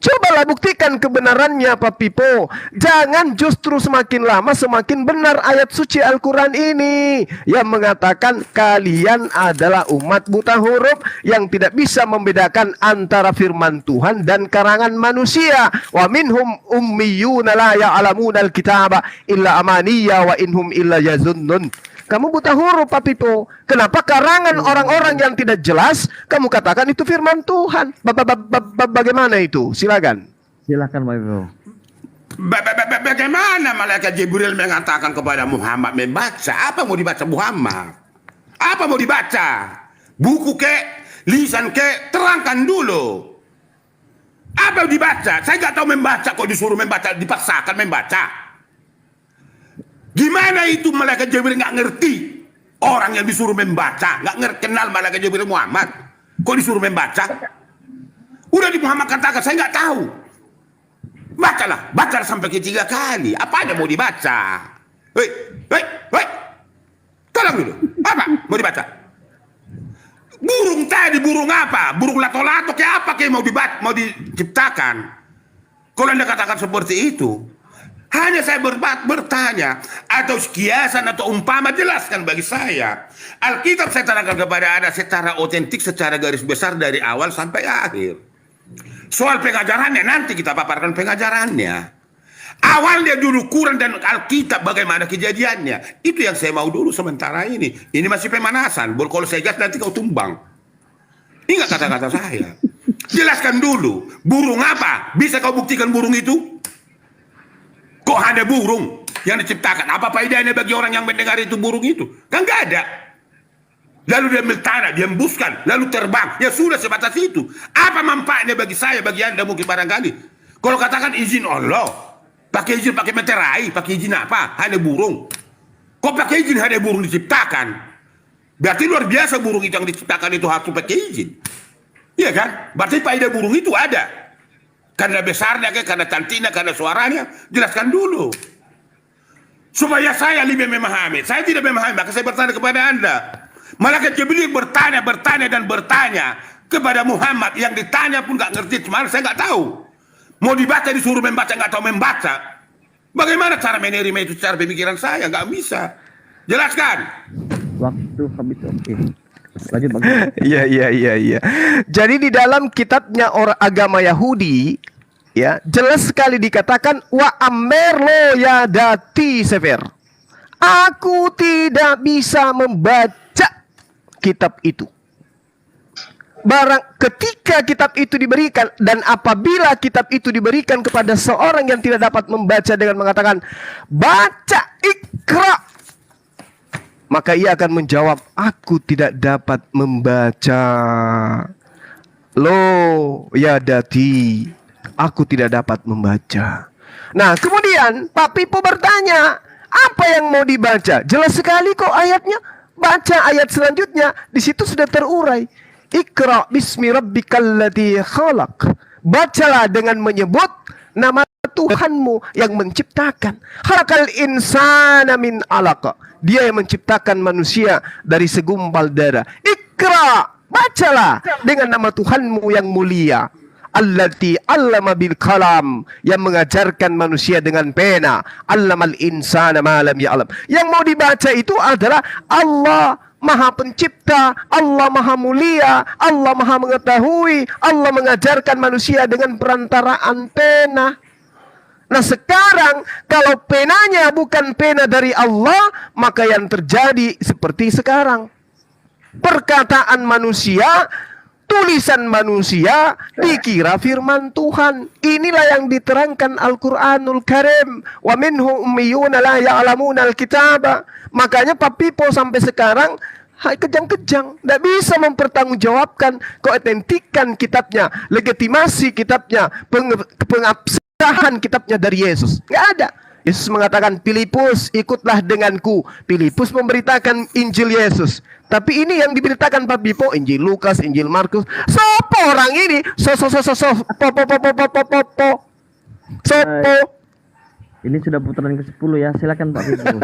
Cobalah buktikan kebenarannya Pak Pipo. Jangan justru semakin lama semakin benar ayat suci Al-Quran ini yang mengatakan kalian adalah umat buta huruf yang tidak bisa membedakan antara firman Tuhan dan karangan manusia. Wa minhum ummiyuna la ya'lamuna al-kitaba illa amaniya wa inhum illa yazunnun. Kamu buta huruf Pak Pipo. Kenapa karangan orang-orang yang tidak jelas kamu katakan itu firman Tuhan? Bagaimana itu? Silakan. Silakan Pak Pipo. Bagaimana malaikat Jibril mengatakan kepada Muhammad membaca? Apa mau dibaca Muhammad? Apa mau dibaca? Buku ke? Lisan ke? Terangkan dulu. Apa yang dibaca? Saya nggak tahu membaca, kok disuruh membaca, dipaksakan membaca. Gimana itu malaikat Jibril nggak ngerti orang yang disuruh membaca, nggak kenal malaikat Jibril Muhammad, kok disuruh membaca? Udah di Muhammad katakan saya nggak tahu. Bacalah sampai ke 3 kali. Apa aja mau dibaca? Hei, tolong dulu. Apa mau dibaca? Burung tadi, burung apa? Burung lato-lato kayak apa kayak mau diciptakan? Kalau Anda katakan seperti itu, hanya saya bertanya, atau kiasan atau umpama, jelaskan bagi saya. Alkitab saya terangkan kepada Anda secara otentik, secara garis besar dari awal sampai akhir. Soal pengajarannya nanti kita paparkan pengajarannya. Awalnya dulu Quran dan Alkitab bagaimana kejadiannya. Itu yang saya mau dulu sementara ini. Ini masih pemanasan. Kalau saya gas nanti kau tumbang. Ingat kata-kata saya. Jelaskan dulu. Burung apa? Bisa kau buktikan burung itu? Kok ada burung yang diciptakan? Apa faedahnya bagi orang yang mendengar itu burung itu? Kan gak ada. Lalu dia bertanah, dia embuskan, lalu terbang. Ya sudah sebatas itu. Apa manfaatnya bagi saya, bagi Anda mungkin barangkali? Kalau katakan izin Allah, pakai izin, pakai meterai, pakai izin apa? Hanya burung. Kok pakai izin hanya burung diciptakan? Berarti luar biasa burung itu yang diciptakan itu harus pakai izin. Iya kan? Berarti faedah burung itu ada. Karena besarnya, karena cantiknya, karena suaranya, jelaskan dulu. Supaya saya lebih memahami. Saya tidak memahami, maka saya bertanya kepada Anda. Malaikat Jibril bertanya kepada Muhammad. Yang ditanya pun gak ngerti, cuma saya gak tahu. Mau dibaca, disuruh membaca, gak tahu membaca. Bagaimana cara menerima itu secara pemikiran saya? Gak bisa. Jelaskan. Waktu habis, oke. Lanjut Bang. Iya. Jadi di dalam kitabnya orang agama Yahudi, ya, jelas sekali dikatakan wa amerlo ya dati sefer. Aku tidak bisa membaca kitab itu. Ketika kitab itu diberikan, dan apabila kitab itu diberikan kepada seorang yang tidak dapat membaca dengan mengatakan baca ikra, maka ia akan menjawab, aku tidak dapat membaca. Lo ya dati, aku tidak dapat membaca. Nah, kemudian Pak Pipo bertanya, apa yang mau dibaca? Jelas sekali kok ayatnya. Baca ayat selanjutnya, di situ sudah terurai. Iqra bismi rabbikal ladzi khalaq. Bacalah dengan menyebut nama Tuhanmu yang menciptakan. Khalaqal insana min 'alaq. Dia yang menciptakan manusia dari segumpal darah. Iqra, bacalah dengan nama Tuhanmu yang mulia. Allati 'allama bil kalam, yang mengajarkan manusia dengan pena. 'Allamal insana ma lam ya'lam. Yang mau dibaca itu adalah Allah Maha Pencipta, Allah Maha Mulia, Allah Maha Mengetahui. Allah mengajarkan manusia dengan perantaraan pena. Nah sekarang kalau penanya bukan pena dari Allah, maka yang terjadi seperti sekarang. Perkataan manusia tulisan manusia dikira firman Tuhan. Inilah yang diterangkan Al-Qur'anul Karim. Wa minhum ummiyuna la ya'lamuna al-kitaba. Makanya Pak Pipo sampai sekarang kejang-kejang, tidak bisa mempertanggungjawabkan keotentikan kitabnya, legitimasi kitabnya, pengabsahan kitabnya dari Yesus. Nggak ada. Yesus mengatakan, Filipus ikutlah denganku. Filipus memberitakan Injil Yesus. Tapi ini yang diberitakan Pak Bipo, Injil Lukas, Injil Markus. Sopo orang ini? Sopo. Ini sudah putaran ke-10 ya. Silakan Pak Pipo.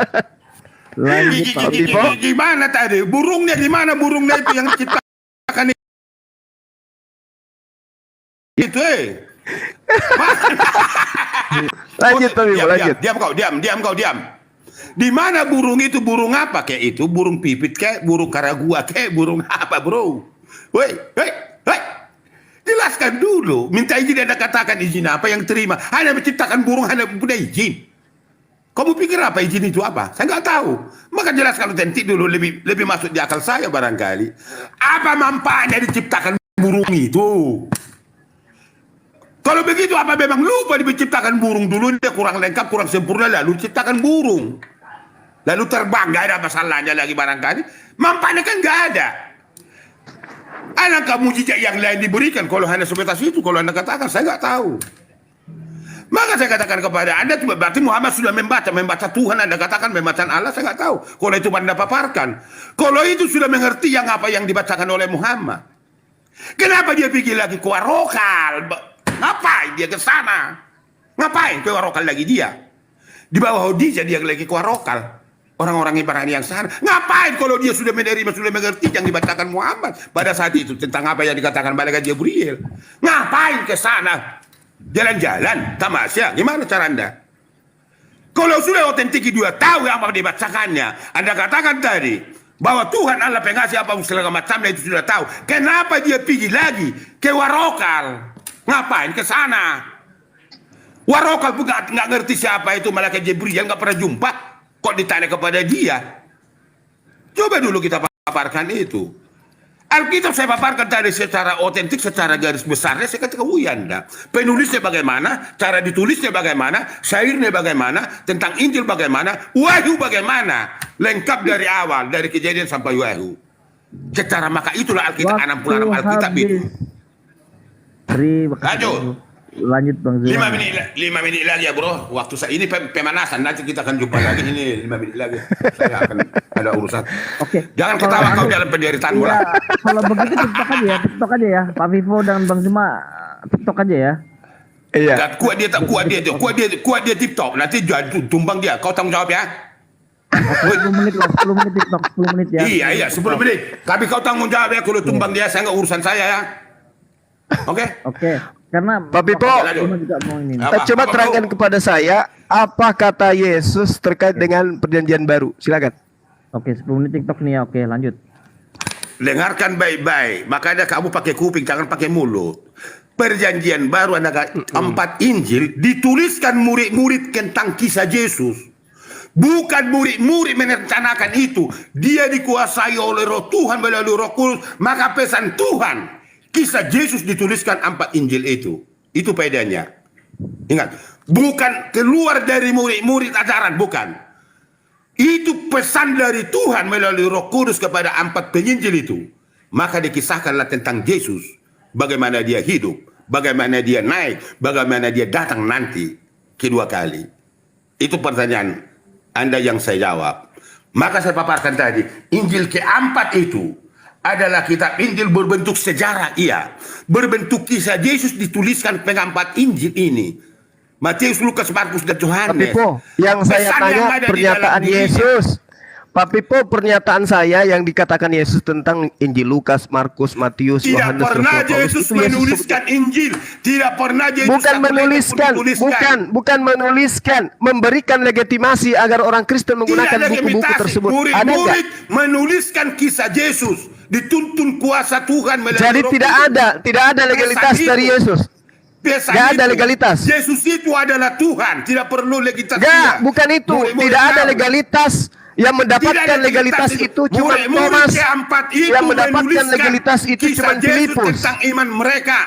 Lanjut Pak Pipo. Gimana tadi? Burungnya gimana? Burungnya itu yang ciptakan itu Lanjut Pak Bipo, lanjut. Diam kau. Di mana burung itu? Burung apa kayak itu? Burung pipit kayak, burung karagua kayak, burung apa, bro? Woi. Jelaskan dulu. Minta izin, Anda katakan izin apa yang terima. Hanya menciptakan burung, hanya punya izin. Kamu pikir apa izin itu apa? Saya nggak tahu. Maka jelaskan otentik dulu, lebih masuk di akal saya barangkali. Apa manfaatnya diciptakan burung itu? Kalau begitu apa memang lupa diciptakan burung dulu, dia kurang lengkap, kurang sempurna, lalu ciptakan burung. Lalu terbang, nggak ada masalahnya lagi barangkali. Manfaatnya kan nggak ada. Alangkah mujizat yang lain diberikan kalau hanya sebatas itu. Kalau Anda katakan, saya nggak tahu. Maka saya katakan kepada Anda, berarti Muhammad sudah membaca Tuhan. Anda katakan membaca Allah, saya nggak tahu. Kalau itu Anda paparkan. Kalau itu sudah mengerti yang apa yang dibacakan oleh Muhammad. Kenapa dia pergi lagi ke Warokal? Ngapain dia ke sana? Ngapain ke Warokal lagi dia? Di bawah Hodijah dia lagi ke Warokal. Orang-orang Ibrani yang sana. Ngapain kalau dia sudah menerima, sudah mengerti yang dibacakan Muhammad pada saat itu tentang apa yang dikatakan malaikat Jibril? Ngapain ke sana? Jalan-jalan, tamasya. Gimana cara Anda? Kalau sudah otentik dia tahu apa dibacakannya. Anda katakan tadi bahwa Tuhan Allah pengasih apa segala macamnya itu sudah tahu. Kenapa dia pergi lagi ke Warokal? Ngapain ke sana? Warokal pun nggak ngerti siapa itu malaikat Jibril, nggak pernah jumpa. Kok ditanya kepada dia? Coba dulu kita paparkan itu. Alkitab saya paparkan tadi secara otentik, secara garis besarnya. Saya katakan, Anda penulisnya bagaimana, cara ditulisnya bagaimana, syairnya bagaimana, tentang Injil bagaimana, Wahyu bagaimana, lengkap dari awal, dari Kejadian sampai Wahyu. Secara maka itulah Alkitab, 66 Alkitab itu. Lanjut. Lanjut Bang Zul. 5 menit lagi ya bro. Waktu saya ini pemanasan, nanti kita akan jumpa lagi ini 5 menit lagi. Saya akan ada urusan. Oke. Jangan ketawa kau dalam penderitaanmu lah. Kalau begitu TikTok aja ya. Pak Vivo dan Bang Zuma TikTok aja ya. Iya. Dan kuat dia TikTok. Nanti tumbang dia. Kau tanggung jawab ya. 10 menit lah, 10 menit TikTok, 10 menit ya. Iya 10 menit. Tapi kau tanggung jawab ya kalau tumbang dia, saya nggak urusan saya ya. Oke. Karena Pak Pipo, coba terangkan kepada saya apa kata Yesus terkait dengan perjanjian baru. Silakan. Oke, 10 menit TikTok nih ya. Oke, lanjut. Dengarkan baik-baik. Makanya kamu pakai kuping, jangan pakai mulut. Perjanjian baru ada 4 Injil dituliskan murid-murid tentang kisah Yesus. Bukan murid-murid merencanakan itu. Dia dikuasai oleh Roh Tuhan melalui Roh Kudus. Maka pesan Tuhan, kisah Yesus dituliskan 4 Injil itu. Itu bedanya. Ingat, bukan keluar dari murid-murid ajaran, bukan. Itu pesan dari Tuhan melalui Roh Kudus kepada 4 penginjil itu. Maka dikisahkanlah tentang Yesus, bagaimana dia hidup, bagaimana dia naik, bagaimana dia datang nanti kedua kali. Itu pertanyaan Anda yang saya jawab. Maka saya paparkan tadi, Injil keempat itu adalah kitab Injil berbentuk sejarah, iya. Berbentuk kisah Yesus dituliskan pengempat Injil ini. Matius, Lukas, Markus, dan Yohanes. Pak Pipo, yang saya tanya pernyataan Yesus. Pak Pipo, pernyataan saya yang dikatakan Yesus tentang Injil Lukas, Markus, Matius, Yohanes. Tidak pernah Yesus menuliskan Injil. Tidak pernah Yesus bukan menuliskan, memberikan legitimasi agar orang Kristen menggunakan buku-buku tersebut. Murid-murid menuliskan kisah Yesus, dituntun kuasa Tuhan melalui Jadi tidak ada legalitas dari Yesus. Tidak ada legalitas. Yesus itu adalah Tuhan, tidak perlu legalitas. Bukan itu. Tidak ada legalitas Yang mendapatkan Tidak ada legalitas itu cuma murid-murid Thomas. keempat itu Yang mendapatkan menuliskan legalitas itu kisah cuma Yesus Filipus. tentang iman mereka.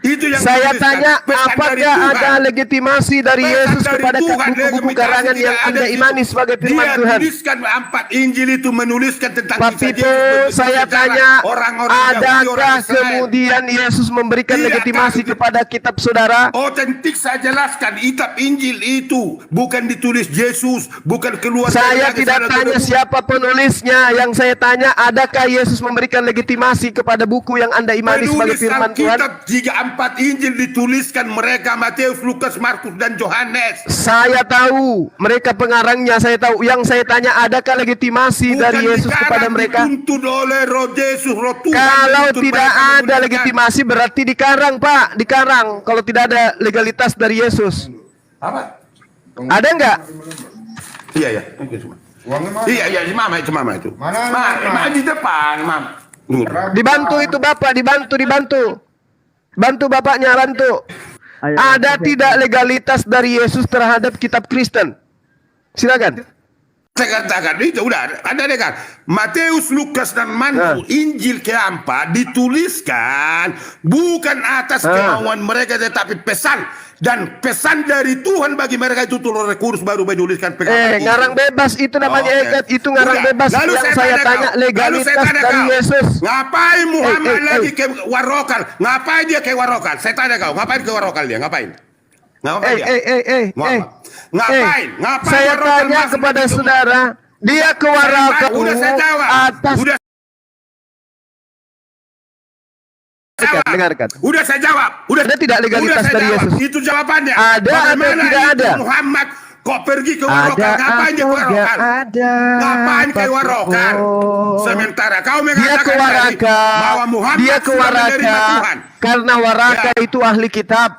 Itu yang Saya dituliskan. tanya, Pesan dari apakah Tuhan. ada legitimasi dari Pesan Yesus dari kepada Tuhan, buku-buku legitimasi karangan tidak yang ada Anda di imani situ. sebagai firman Dia Tuhan? tuliskan 4 Injil itu menuliskan tentang Pak kisah Pipo, Yesus. saya Sejarah tanya, orang-orang Yahudi, adakah orang Israel. kemudian Yesus memberikan Tidak, legitimasi Kak. kepada kitab saudara? Otentik saya jelaskan, kitab Injil itu bukan ditulis Yesus, bukan keluar Saya dari tidak sana tanya ke- siapa penulisnya. Yang saya tanya, adakah Yesus memberikan legitimasi kepada buku yang Anda imani sebagai Penulis firman Tuhan? Alkitab jika 4 Injil dituliskan mereka Matius, Lukas, Markus dan Yohanes. Saya tahu, mereka pengarangnya saya tahu. Yang saya tanya, adakah legitimasi dari Yesus kepada mereka? Dituntut oleh Roh Yesus, Roh Tuhan. Kalau menuntut tidak mereka ada menuliskan. legitimasi berarti dikarang, Pak. Dikarang kalau tidak ada legalitas dari Yesus. Apa? Ada nggak? Iya, iya. Iya, iya, mama itu. Mama di depan, mama. Dibantu itu Bapak, dibantu. Bantu bapaknya, bantu. Ayo, Ada tidak legalitas dari Yesus terhadap kitab Kristen? Silakan. Saya katakan itu udah ada dekat Matius, Lukas dan Markus Injil keempat dituliskan bukan atas kemauan mereka tetapi pesan dan pesan dari Tuhan bagi mereka itu turun rekurs baru menuliskan Ngarang bebas itu namanya itu ngarang Udah. bebas. Lalu Yang saya tanya lalu legalitas saya tanya dari kau, Yesus. ngapain Muhammad lagi eh. ke Warokal? Ngapain dia ke Warokal? Saya tanya kau, ngapain ke Warokal dia? Ngapain dia? Ngapain? Ngapain Saya Warokal tanya masuk kepada begitu? saudara, dia ke Waraka Udah saya jawab. atas Udah dengarkan. Udah saya jawab. Ada tidak legalitas udah saya dari jawab. Yesus? Itu jawabannya. Ada atau Bagaimana tidak itu ada? Muhammad kok pergi ke Warokal? Ada Ngapain dia ke atau Warokal? nggak ada? Ngapain ke Pak Warokal? Pipo? Sementara kau Dia mengatakan ke tadi Waraka. bahwa Muhammad Dia ke sudah menerima Waraka Tuhan. karena Waraka Ya. itu ahli kitab.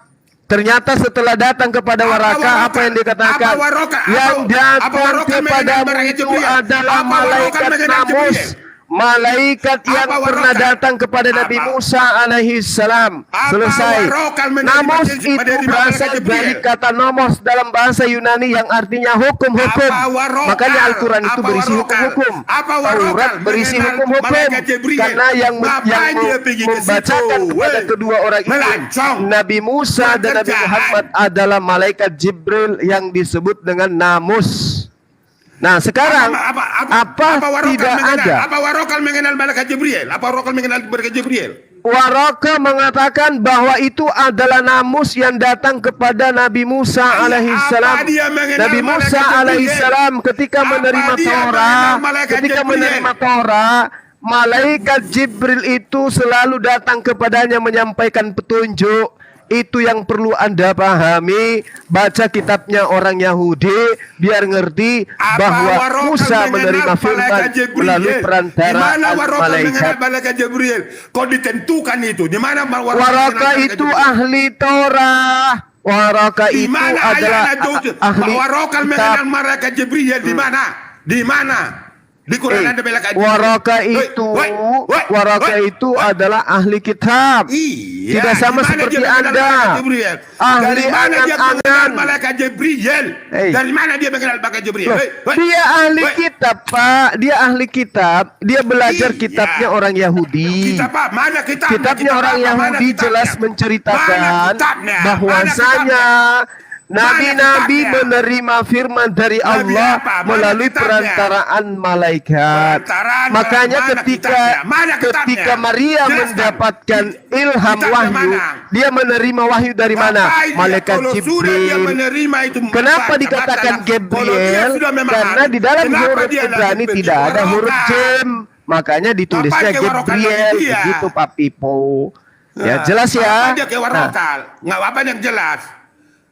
Ternyata setelah datang kepada Waraka, apa yang dikatakan? Apa Waraka? Yang Apa datang Waraka kepadamu mengenal itu Jibril? adalah Apa Waraka malaikat mengenal Namus. Jibril? Malaikat yang Apa pernah Waraka? datang kepada Nabi Apa? Musa alaihi salam. Apa Selesai. Waraka menerima Namus Jibril? itu Menerima berasal malaikat dari Jibril? kata nomos dalam bahasa Yunani yang artinya hukum-hukum. Apa Waraka? Makanya Al-Quran itu Apa berisi Waraka? hukum-hukum. Apa Waraka? Taurat berisi Mengenal hukum-hukum. malaikat Jibril? Karena yang Ngapain dia pergi ke membacakan situ? kepada Weh, kedua orang itu melancong. Nabi Musa dan Nabi Pekerjaan. Muhammad adalah malaikat Jibril yang disebut dengan Namus. Nah sekarang apa Waraka tidak mengenal? ada? Apa Waraka mengenal malaikat Jibril? Apa Waraka mengenal malaikat Jibril? Waraka mengatakan bahwa itu adalah Namus yang datang kepada Nabi Musa alaihissalam. Apa dia mengenal Nabi Musa malaikat Jibril? alaihissalam ketika Apa menerima dia Torah, mengenal malaikat ketika Jibril? menerima Torah, malaikat Jibril itu selalu datang kepadanya menyampaikan petunjuk. Itu yang perlu Anda pahami. Baca kitabnya orang Yahudi biar ngerti Apa bahwa Waraka Musa mengenal menerima firman malaikat Jibril? melalui Di perantara mana Waraka malaikat. mengenal malaikat Jibril? Kok ditentukan itu? Di mana Waraka Waraka mengenal malaikat itu Jibril? ahli Torah. Waraka Di itu mana adalah ayatnya itu? ahli Waraka kitab. mengenal malaikat Jibril di mana? Di mana? Di Quran ada malaikat Jibril. Waraka itu adalah ahli kitab. Iya, Tidak sama di mana seperti dia mengenal Anda. malaikat Jibril? Ahli Dari mana dia mengenal angan-angan. malaikat Jibril? Hey. Dari mana dia mengenal malaikat Jibril? Loh, dia ahli kitab, Pak. Dia ahli kitab. Dia belajar Iya. kitabnya orang Yahudi. Kitab apa? Mana kitabnya? Kitabnya Kitab orang apa? Mana Yahudi kitabnya? jelas Mana menceritakan kitabnya? bahwasanya Nabi-nabi kitabnya? menerima firman dari Nabi Allah apa? Mana melalui kitabnya? perantaraan malaikat. Perantaraan, Makanya mana ketika kitabnya? Mana kitabnya? ketika Maria Jelaskan. mendapatkan ilham Kitabnya wahyu, mana? dia menerima wahyu dari mana? Ngapain dia? Malaikat Kalau sudah dia Jibril. menerima itu Kenapa baca, dikatakan baca. Kalau dia Gabriel? sudah memahami, Karena di dalam kenapa huruf dia lagi Ibrani pergi tidak ada Waraka? huruf jem. Makanya ditulisnya Ngapain ke Waraka Gabriel. lagi dia? Begitu Pak Pipo. Ya Nah, jelas ya. Apa dia ke Nah, Warokal? Nggak apa yang jelas.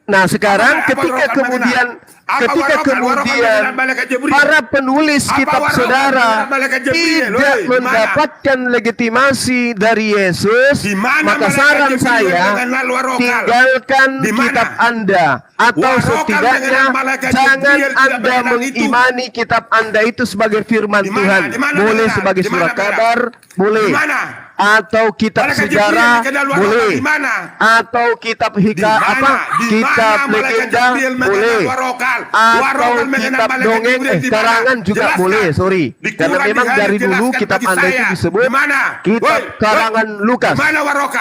Nah sekarang Apa ketika Warokal kemudian mengenal? Apa Warokal kemudian mengenal malaikat Jibril? para penulis Apa kitab Warokal saudara mengenal malaikat Jibril? tidak Woi, di mana? mendapatkan legitimasi dari Yesus, Di mana maka malaikat saran Jibril saya mengenal Warokal? tinggalkan Di mana? kitab Anda atau Warokal setidaknya mengenal malaikat jangan Jibril tidak Anda mengenal itu. mengimani kitab Anda itu sebagai firman Di mana? Tuhan. Di mana Boleh mengenal? sebagai Di mana surat mengenal? kabar, boleh. Di mana? atau kitab Malaikat sejarah Jibril dikenal warokah boleh, di mana? atau kitab kitab legenda boleh, atau kitab dongeng karangan juga boleh. Sorry, karena memang dari dulu kitab Anda itu disebut kitab karangan Lukas,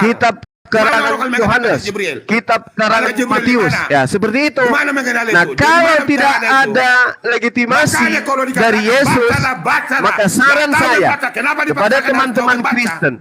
kitab karangan Yohanes, kitab karangan Matius, ya seperti itu. Nah, kalau tidak ada legitimasi dari Yesus, maka saran saya kepada teman-teman Kristen,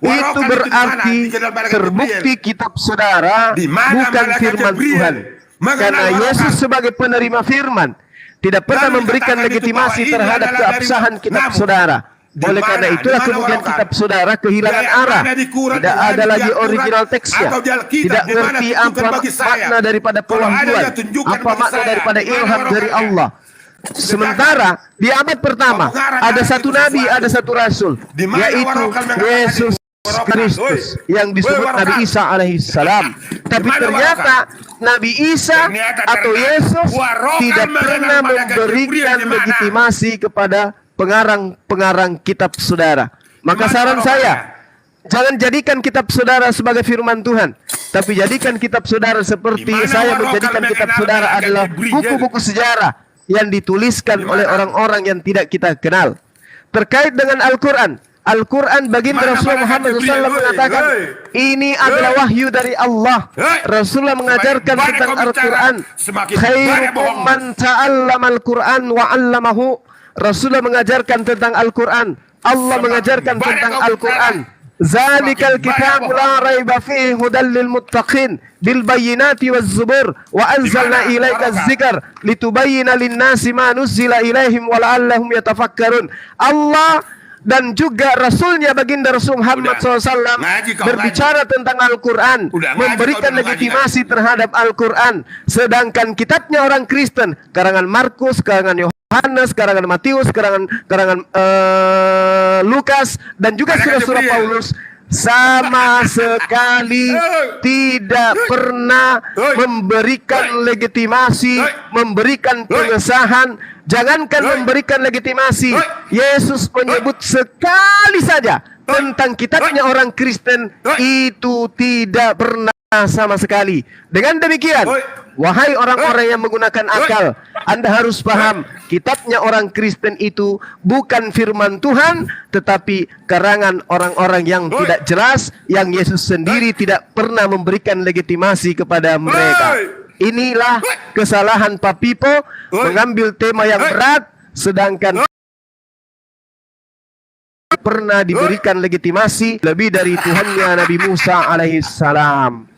itu berarti terbukti kitab saudara bukan firman Tuhan. Karena Yesus sebagai penerima firman tidak pernah memberikan legitimasi terhadap keabsahan kitab saudara. Oleh karena itulah kemudian kitab saudara kehilangan arah. Tidak ada lagi original teksnya. Tidak ngerti apa makna daripada pewahyuan, apa makna daripada ilham dari Allah. Sementara di abad pertama ada satu nabi, ada satu rasul, yaitu Yesus Kristus yang disebut Nabi Isa alaihissalam. Tapi ternyata Nabi Isa atau Yesus tidak pernah memberikan legitimasi kepada pengarang-pengarang kitab saudara. Maka saran saya, jangan jadikan kitab saudara sebagai firman Tuhan, tapi jadikan kitab saudara seperti saya menjadikan kitab saudara adalah buku-buku sejarah yang dituliskan oleh orang-orang yang tidak kita kenal. Terkait dengan Al-Quran, Al-Quran baginda Rasulullah Muhammad SAW mengatakan ini adalah wahyu dari Allah. Rasulullah mengajarkan tentang Al-Quran. Khairukum man ta'allama Al-Quran wa 'allamahu. Rasulullah mengajarkan tentang Al-Quran. Allah mengajarkan tentang Al-Quran. Zalikal kitab la raiba fihi hudal lil muttaqin bil bayyinati waz zubur wa anzalna ilaika dzikr litubayyana lin-nasi ma nuzila ilaihim wa la'allahum yatafakkarun. Allah dan juga Rasulnya baginda Rasul Muhammad SAW berbicara tentang Al-Quran, memberikan legitimasi terhadap Al-Quran. Sedangkan kitabnya orang Kristen, karangan Markus, karangan Yohanes, karangan Matius, karangan Lukas, dan juga surah-surah Paulus sama sekali tidak pernah memberikan legitimasi, memberikan pengesahan. Jangankan memberikan legitimasi, Yesus menyebut sekali saja tentang kitabnya orang Kristen, itu tidak pernah sama sekali. Dengan demikian, wahai orang-orang yang menggunakan akal, Anda harus paham, kitabnya orang Kristen itu bukan firman Tuhan, tetapi karangan orang-orang yang tidak jelas, yang Yesus sendiri tidak pernah memberikan legitimasi kepada mereka. Inilah kesalahan Pak Pipo, mengambil tema yang berat, sedangkan pernah diberikan legitimasi lebih dari Tuhannya Nabi Musa alaihissalam.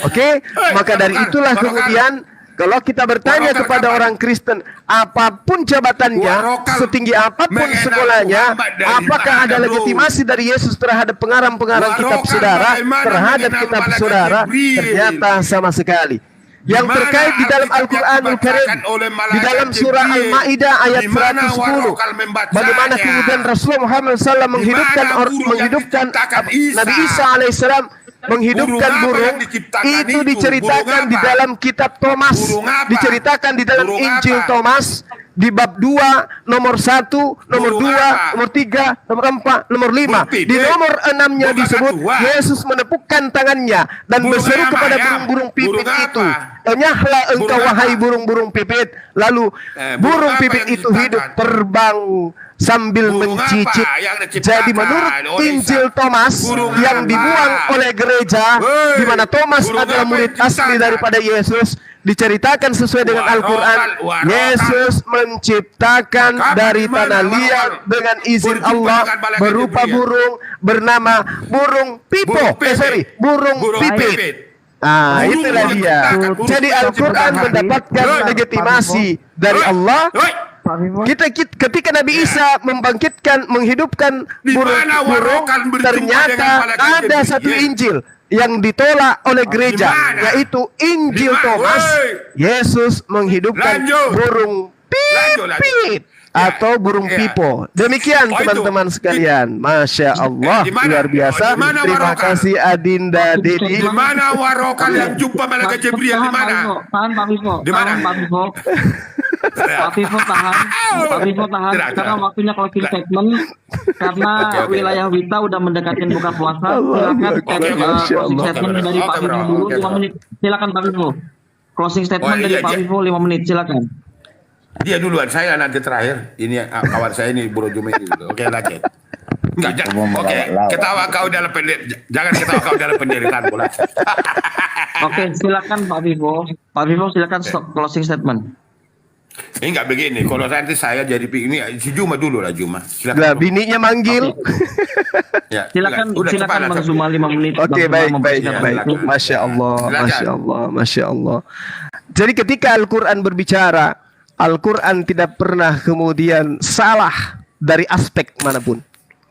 Oke, maka dari itulah kemudian kalau kita bertanya kepada orang Kristen, apapun jabatannya, setinggi apapun sekolahnya, apakah ada legitimasi dari Yesus terhadap pengarang-pengarang kitab saudara, terhadap kitab saudara? Ternyata sama sekali. Yang terkait di dalam Al-Quranul Karim, di dalam surah Al-Ma'idah ayat 110, bagaimana kemudian Rasulullah Muhammad SAW menghidupkan Nabi Isa alaihissalam, menghidupkan burung, itu diceritakan di dalam kitab Thomas, diceritakan di dalam Injil Thomas, di bab 2, nomor 1, nomor 2, nomor 3, nomor 4, nomor 5. Di nomor 6-nya disebut Yesus menepukkan tangannya dan berseru kepada burung-burung pipit itu, enyahlah engkau wahai burung-burung pipit. Lalu burung pipit itu hidup terbang sambil mencicit. Jadi menurut Injil Thomas yang dibuang oleh gereja, di mana Thomas adalah murid asli daripada Yesus, diceritakan sesuai dengan Al-Quran, Yesus menciptakan dari tanah liat dengan izin Allah berupa burung bernama burung pipo, burung pipit. Ah, itulah dia. Jadi Al-Quran mendapatkan legitimasi dari Allah. Ketika Nabi Isa menghidupkan burung, ternyata ada satu Injil yang ditolak oleh gereja, yaitu Injil Thomas. Yesus menghidupkan burung pipit atau burung pipo. Demikian teman-teman sekalian. Masya Allah, luar biasa. Terima kasih Adinda Dedi. Di mana warokal yang jumpa malaikat Jibril? Di mana? Tahan Pak Pipo. Di mana? Pak Pipo. Pak Vivo tahan. Pak Vivo tahan. Tidak, Karena tidak. waktunya closing statement. Karena Oke. wilayah Wita udah mendekatin buka puasa. Allah Silakan Akbar. closing Oke, statement bro. dari Pak Oke, Vivo bro. dulu Oke, 5 bro. menit. Silakan Pak Vivo. Closing statement Oh, dari iya, Pak iya. Vivo 5 menit. Silakan. Dia duluan, saya nanti terakhir. Ini kawan saya ini Bro Jume ini dulu. Oke, lanjut. Enggak, oke. Ketawa kau dalam jangan ketawa kau dalam penderitaan bola. Oke, silakan Pak Vivo. Pak Vivo silakan closing statement. Ini enggak begini. Kalau nanti saya jadi ini si Juma dulu lah Juma. Silakan. Nah, bininya manggil. Ya, Silakan udah, silakan cepat lah, Bang Zuma 5 menit. Oke, Bang Zuma baik. mempersilakan baik. itu. Masya Allah, Silakan. Masya Allah, Masya Allah. Jadi ketika Al-Quran berbicara, Al-Quran tidak pernah kemudian salah dari aspek manapun.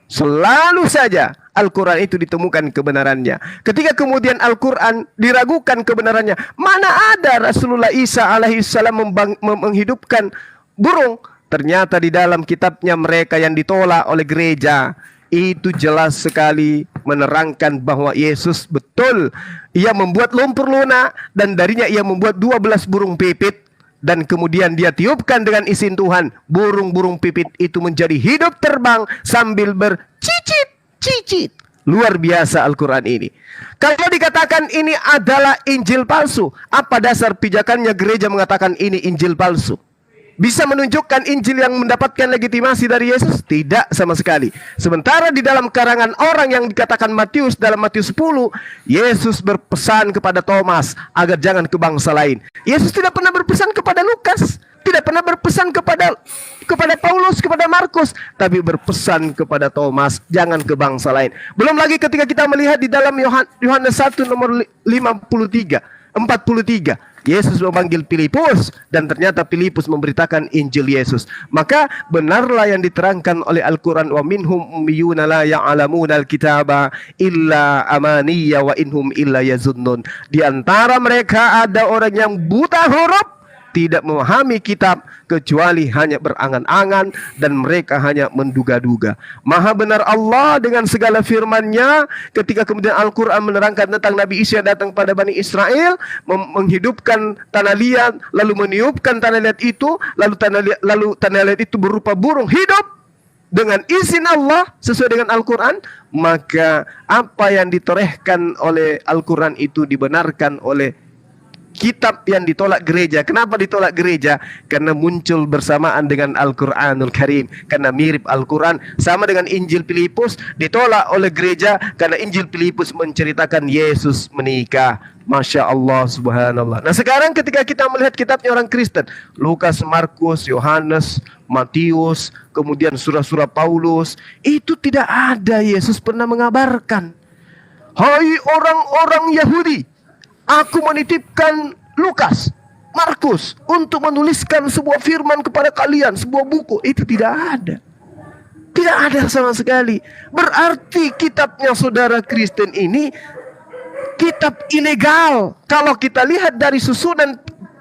Selalu saja Al-Quran itu ditemukan kebenarannya. Ketika kemudian Al-Quran diragukan kebenarannya, mana ada Rasulullah Isa alaihissalam menghidupkan burung? Ternyata di dalam kitabnya mereka yang ditolak oleh gereja, itu jelas sekali menerangkan bahwa Yesus betul ia membuat lumpur lunak dan darinya ia membuat 12 burung pipit. Dan kemudian dia tiupkan dengan izin Tuhan, burung-burung pipit itu menjadi hidup terbang sambil bercicit-cicit. Luar biasa Al-Quran ini. Kalau dikatakan ini adalah Injil palsu, apa dasar pijakannya gereja mengatakan ini Injil palsu? Bisa menunjukkan Injil yang mendapatkan legitimasi dari Yesus? Tidak sama sekali. Sementara di dalam karangan orang yang dikatakan Matius dalam Matius 10, Yesus berpesan kepada Thomas agar jangan ke bangsa lain. Yesus tidak pernah berpesan kepada Lukas, tidak pernah berpesan kepada Paulus, kepada Markus, tapi berpesan kepada Thomas, jangan ke bangsa lain. Belum lagi ketika kita melihat di dalam Yohanes 1 nomor 43, Yesus memanggil Filipus dan ternyata Filipus memberitakan Injil Yesus. Maka benarlah yang diterangkan oleh Al-Quran, wa minhum ummiyuna la ya'lamuna al-kitaba illa amaniya wa inhum illa yazunnun. Di antara mereka ada orang yang buta huruf, tidak memahami kitab kecuali hanya berangan-angan dan mereka hanya menduga-duga. Maha benar Allah dengan segala firman-Nya ketika kemudian Al-Quran menerangkan tentang Nabi Isa datang pada Bani Israel, menghidupkan tanah liat, lalu meniupkan tanah liat itu, lalu tanah liat itu berupa burung hidup dengan izin Allah sesuai dengan Al-Quran. Maka apa yang ditorehkan oleh Al-Quran itu dibenarkan oleh kitab yang ditolak gereja. Kenapa ditolak gereja? Karena muncul bersamaan dengan Al-Quranul Karim. Karena mirip Al-Quran. Sama dengan Injil Filipus ditolak oleh gereja karena Injil Filipus menceritakan Yesus menikah. Masya Allah, subhanallah. Nah sekarang ketika kita melihat kitabnya orang Kristen, Lukas, Markus, Yohanes, Matius, kemudian surah-surah Paulus, itu tidak ada Yesus pernah mengabarkan, hai orang-orang Yahudi, aku menitipkan Lukas, Markus untuk menuliskan sebuah firman kepada kalian, sebuah buku. Itu tidak ada. Tidak ada sama sekali. Berarti kitabnya saudara Kristen ini kitab ilegal. Kalau kita lihat dari susunan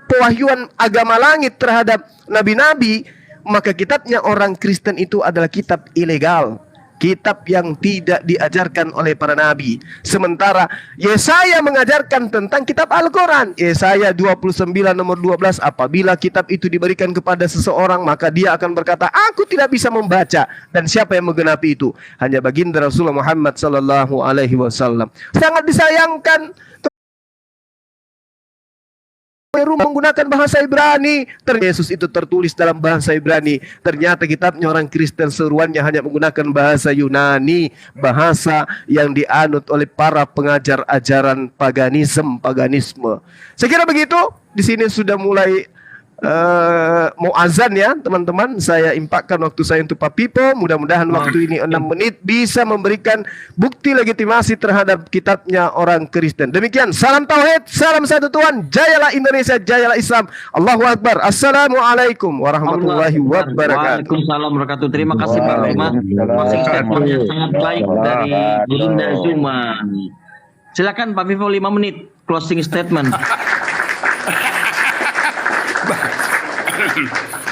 pewahyuan agama langit terhadap nabi-nabi, maka kitabnya orang Kristen itu adalah kitab ilegal. Kitab yang tidak diajarkan oleh para nabi. Sementara Yesaya mengajarkan tentang kitab Al-Quran. Yesaya 29 nomor 12, apabila kitab itu diberikan kepada seseorang, maka dia akan berkata, aku tidak bisa membaca. Dan siapa yang menggenapi itu? Hanya baginda Rasulullah Muhammad sallallahu alaihi wasallam. Sangat disayangkan menggunakan bahasa Ibrani. Yesus itu tertulis dalam bahasa Ibrani. Ternyata kitabnya orang Kristen seruannya hanya menggunakan bahasa Yunani, bahasa yang dianut oleh para pengajar ajaran paganisme. Saya kira begitu. Di sini sudah mulai mau azan ya teman-teman. Saya impakkan waktu saya untuk Pak Pipo. Mudah-mudahan waktu ini 6 menit bisa memberikan bukti legitimasi terhadap kitabnya orang Kristen. Demikian, salam tauhid, salam satu Tuhan, jayalah Indonesia, jayalah Islam. Allahu Akbar. Assalamualaikum warahmatullahi wabarakatuh. Waalaikumsalam warahmatullahi wabarakatuh. Terima kasih Pak Zuma. Closing statement yang sangat baik dari Bunda Zuma. Silakan Pak Vivo 5 menit closing statement.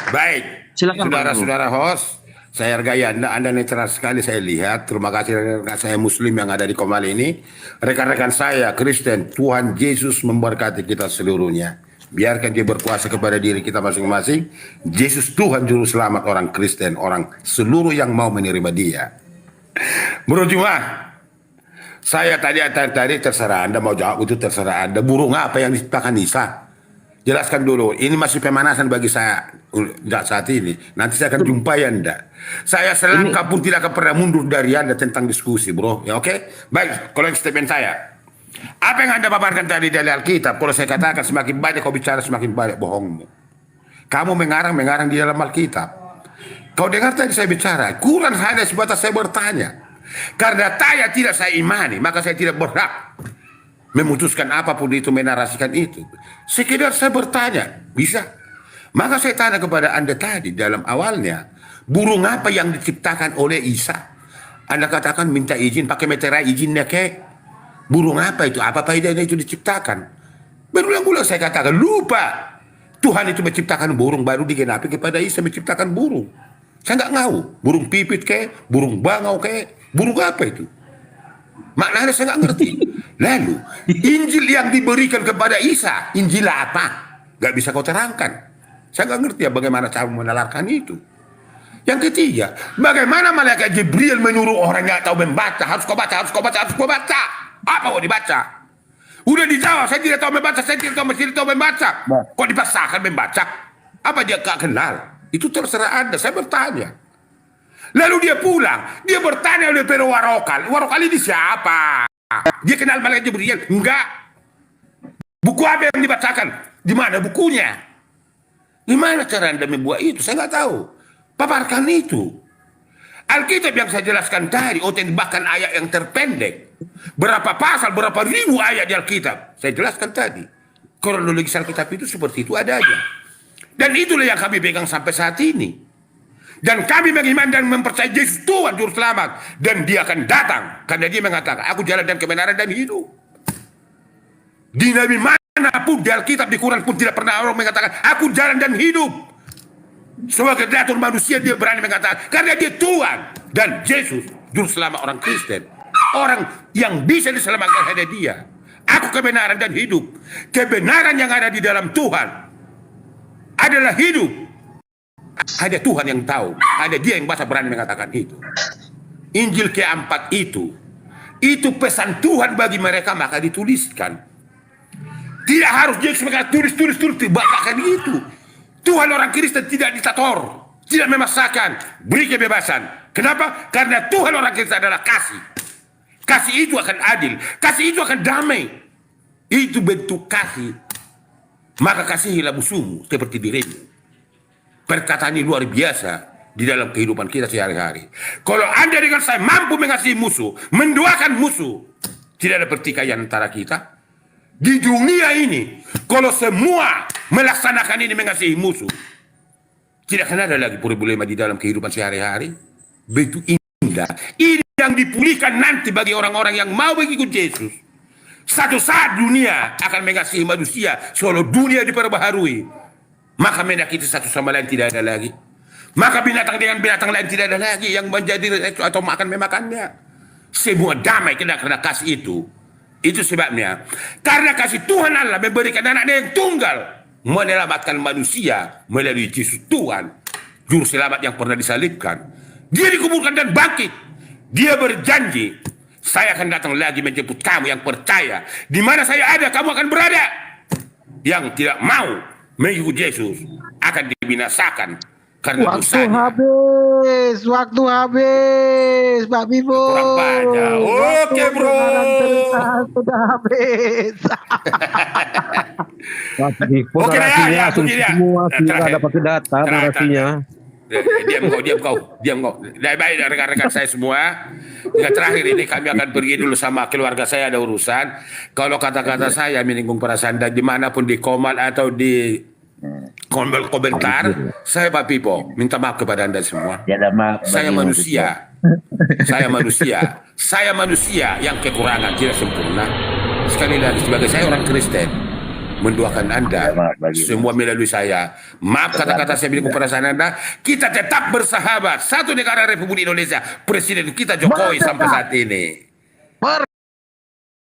Baik, silakan saudara-saudara host, saya hargai Anda netral sekali saya lihat. Terima kasih rekan saya Muslim yang ada di Komali ini, rekan-rekan saya Kristen. Tuhan Yesus memberkati kita seluruhnya. Biarkan dia berkuasa kepada diri kita masing-masing. Yesus Tuhan Juru Selamat orang Kristen, orang seluruh yang mau menerima dia. Bro Jumah, saya tadi terserah Anda mau jawab, itu terserah Anda. Burung apa yang diciptakan Isa? Jelaskan dulu. Ini masih pemanasan bagi saya saat ini. Nanti saya akan jumpai Anda. Saya selangkah pun tidak akan pernah mundur dari Anda tentang diskusi, bro. Ya oke? Baik, kalau statement saya. Apa yang Anda paparkan tadi dari Alkitab, kalau saya katakan semakin banyak kau bicara, semakin banyak bohongmu. Kamu mengarang di dalam Alkitab. Kau dengar tadi saya bicara, kurang hanya sebatas saya bertanya. Karena saya tidak saya imani, maka saya tidak berhak memutuskan apapun itu, menarasikan itu. Sekedar saya bertanya, bisa? Maka saya tanya kepada Anda tadi dalam awalnya, burung apa yang diciptakan oleh Isa? Anda katakan minta izin, pakai meterai izinnya kek. Burung apa itu? Apa faedahnya itu diciptakan? Berulang-ulang saya katakan, lupa. Tuhan itu menciptakan burung, baru digenapi kepada Isa menciptakan burung. Saya nggak ngahu. Burung pipit kek, burung bangau kek, burung apa itu? Maknanya saya nggak ngerti. Lalu, Injil yang diberikan kepada Isa, Injil apa? Nggak bisa kau terangkan. Saya nggak ngerti ya bagaimana cara menalarkan itu. Yang ketiga, bagaimana malaikat Jibril menyuruh orang yang tahu membaca, harus kau baca, harus kau baca, harus kau baca. Apa mau dibaca? Udah dijawab, saya tidak tahu membaca, saya tidak tahu membaca. Kok dipaksakan membaca? Apa dia gak kenal? Itu terserah Anda, saya bertanya. Lalu dia pulang, dia bertanya oleh Pero Warokal. Warokal ini siapa? Dia kenal malaikat Jibril? Enggak. Buku apa yang dibacakan? Di mana bukunya? Gimana cara Anda membuat itu? Saya nggak tahu. Paparkan itu. Alkitab yang saya jelaskan tadi, bahkan ayat yang terpendek. Berapa pasal, berapa ribu ayat di Alkitab. Saya jelaskan tadi. Kronologis Alkitab itu seperti itu adanya. Dan itulah yang kami pegang sampai saat ini. Dan kami beriman dan mempercayai Yesus Tuhan Juru Selamat. Dan dia akan datang. Karena dia mengatakan, aku jalan dan kebenaran dan hidup. Di Nabi manapun, di Alkitab, di Quran pun tidak pernah orang mengatakan, aku jalan dan hidup. Sebagai kreator manusia dia berani mengatakan, karena dia Tuhan. Dan Yesus Juru Selamat orang Kristen. Orang yang bisa diselamatkan hanya dia. Aku kebenaran dan hidup. Kebenaran yang ada di dalam Tuhan adalah hidup. Ada Tuhan yang tahu. Ada dia yang bisa berani mengatakan itu. Injil keempat itu pesan Tuhan bagi mereka, maka dituliskan. Tidak harus Yesus mengatakan tulis, bahkan itu. Tuhan orang Kristen tidak diktator, tidak memaksakan, beri kebebasan. Kenapa? Karena Tuhan orang Kristen adalah kasih. Kasih itu akan adil, kasih itu akan damai. Itu bentuk kasih. Maka kasihilah musuhmu seperti dirimu. Perkataan ini luar biasa di dalam kehidupan kita sehari-hari. Kalau Anda dengan saya mampu mengasihi musuh, mendoakan musuh, tidak ada pertikaian antara kita. Di dunia ini, kalau semua melaksanakan ini mengasihi musuh, tidak akan ada lagi problema di dalam kehidupan sehari-hari. Begitu indah. Ini yang dipulihkan nanti bagi orang-orang yang mau mengikut Yesus. Satu saat dunia akan mengasihi manusia, seolah dunia diperbaharui. Maka menyakiti satu sama lain tidak ada lagi. Maka binatang dengan binatang lain tidak ada lagi yang menjadi atau makan memakannya. Semua damai karena kasih itu. Itu sebabnya, karena kasih Tuhan Allah memberikan anaknya yang tunggal, menyelamatkan manusia melalui Yesus Tuhan, Juru Selamat yang pernah disalibkan. Dia dikuburkan dan bangkit. Dia berjanji, saya akan datang lagi menjemput kamu yang percaya. Di mana saya ada, kamu akan berada. Yang tidak mau mengikut Yesus akan dibinasakan. Karena Waktu habis, Pak Vivo. Kurang banyak. Oke, bro. Sudah habis. Oke, ya, semua tidak dapat data narasinya. Diam kau. Baik, rekan-rekan saya semua. Yang terakhir ini kami akan pergi dulu sama keluarga saya, ada urusan. Kalau kata-kata saya menyinggung perasaan dan dimanapun di komen atau di komentar, saya Pak Pipo minta maaf kepada Anda semua. Saya manusia. Saya manusia yang kekurangan, tidak sempurna. Sekali lagi sebagai saya orang Kristen, mendoakan Anda semua melalui saya. Maaf kata-kata saya menyinggung perasaan Anda. Kita tetap bersahabat. Satu negara Republik Indonesia, Presiden kita Jokowi sampai saat ini.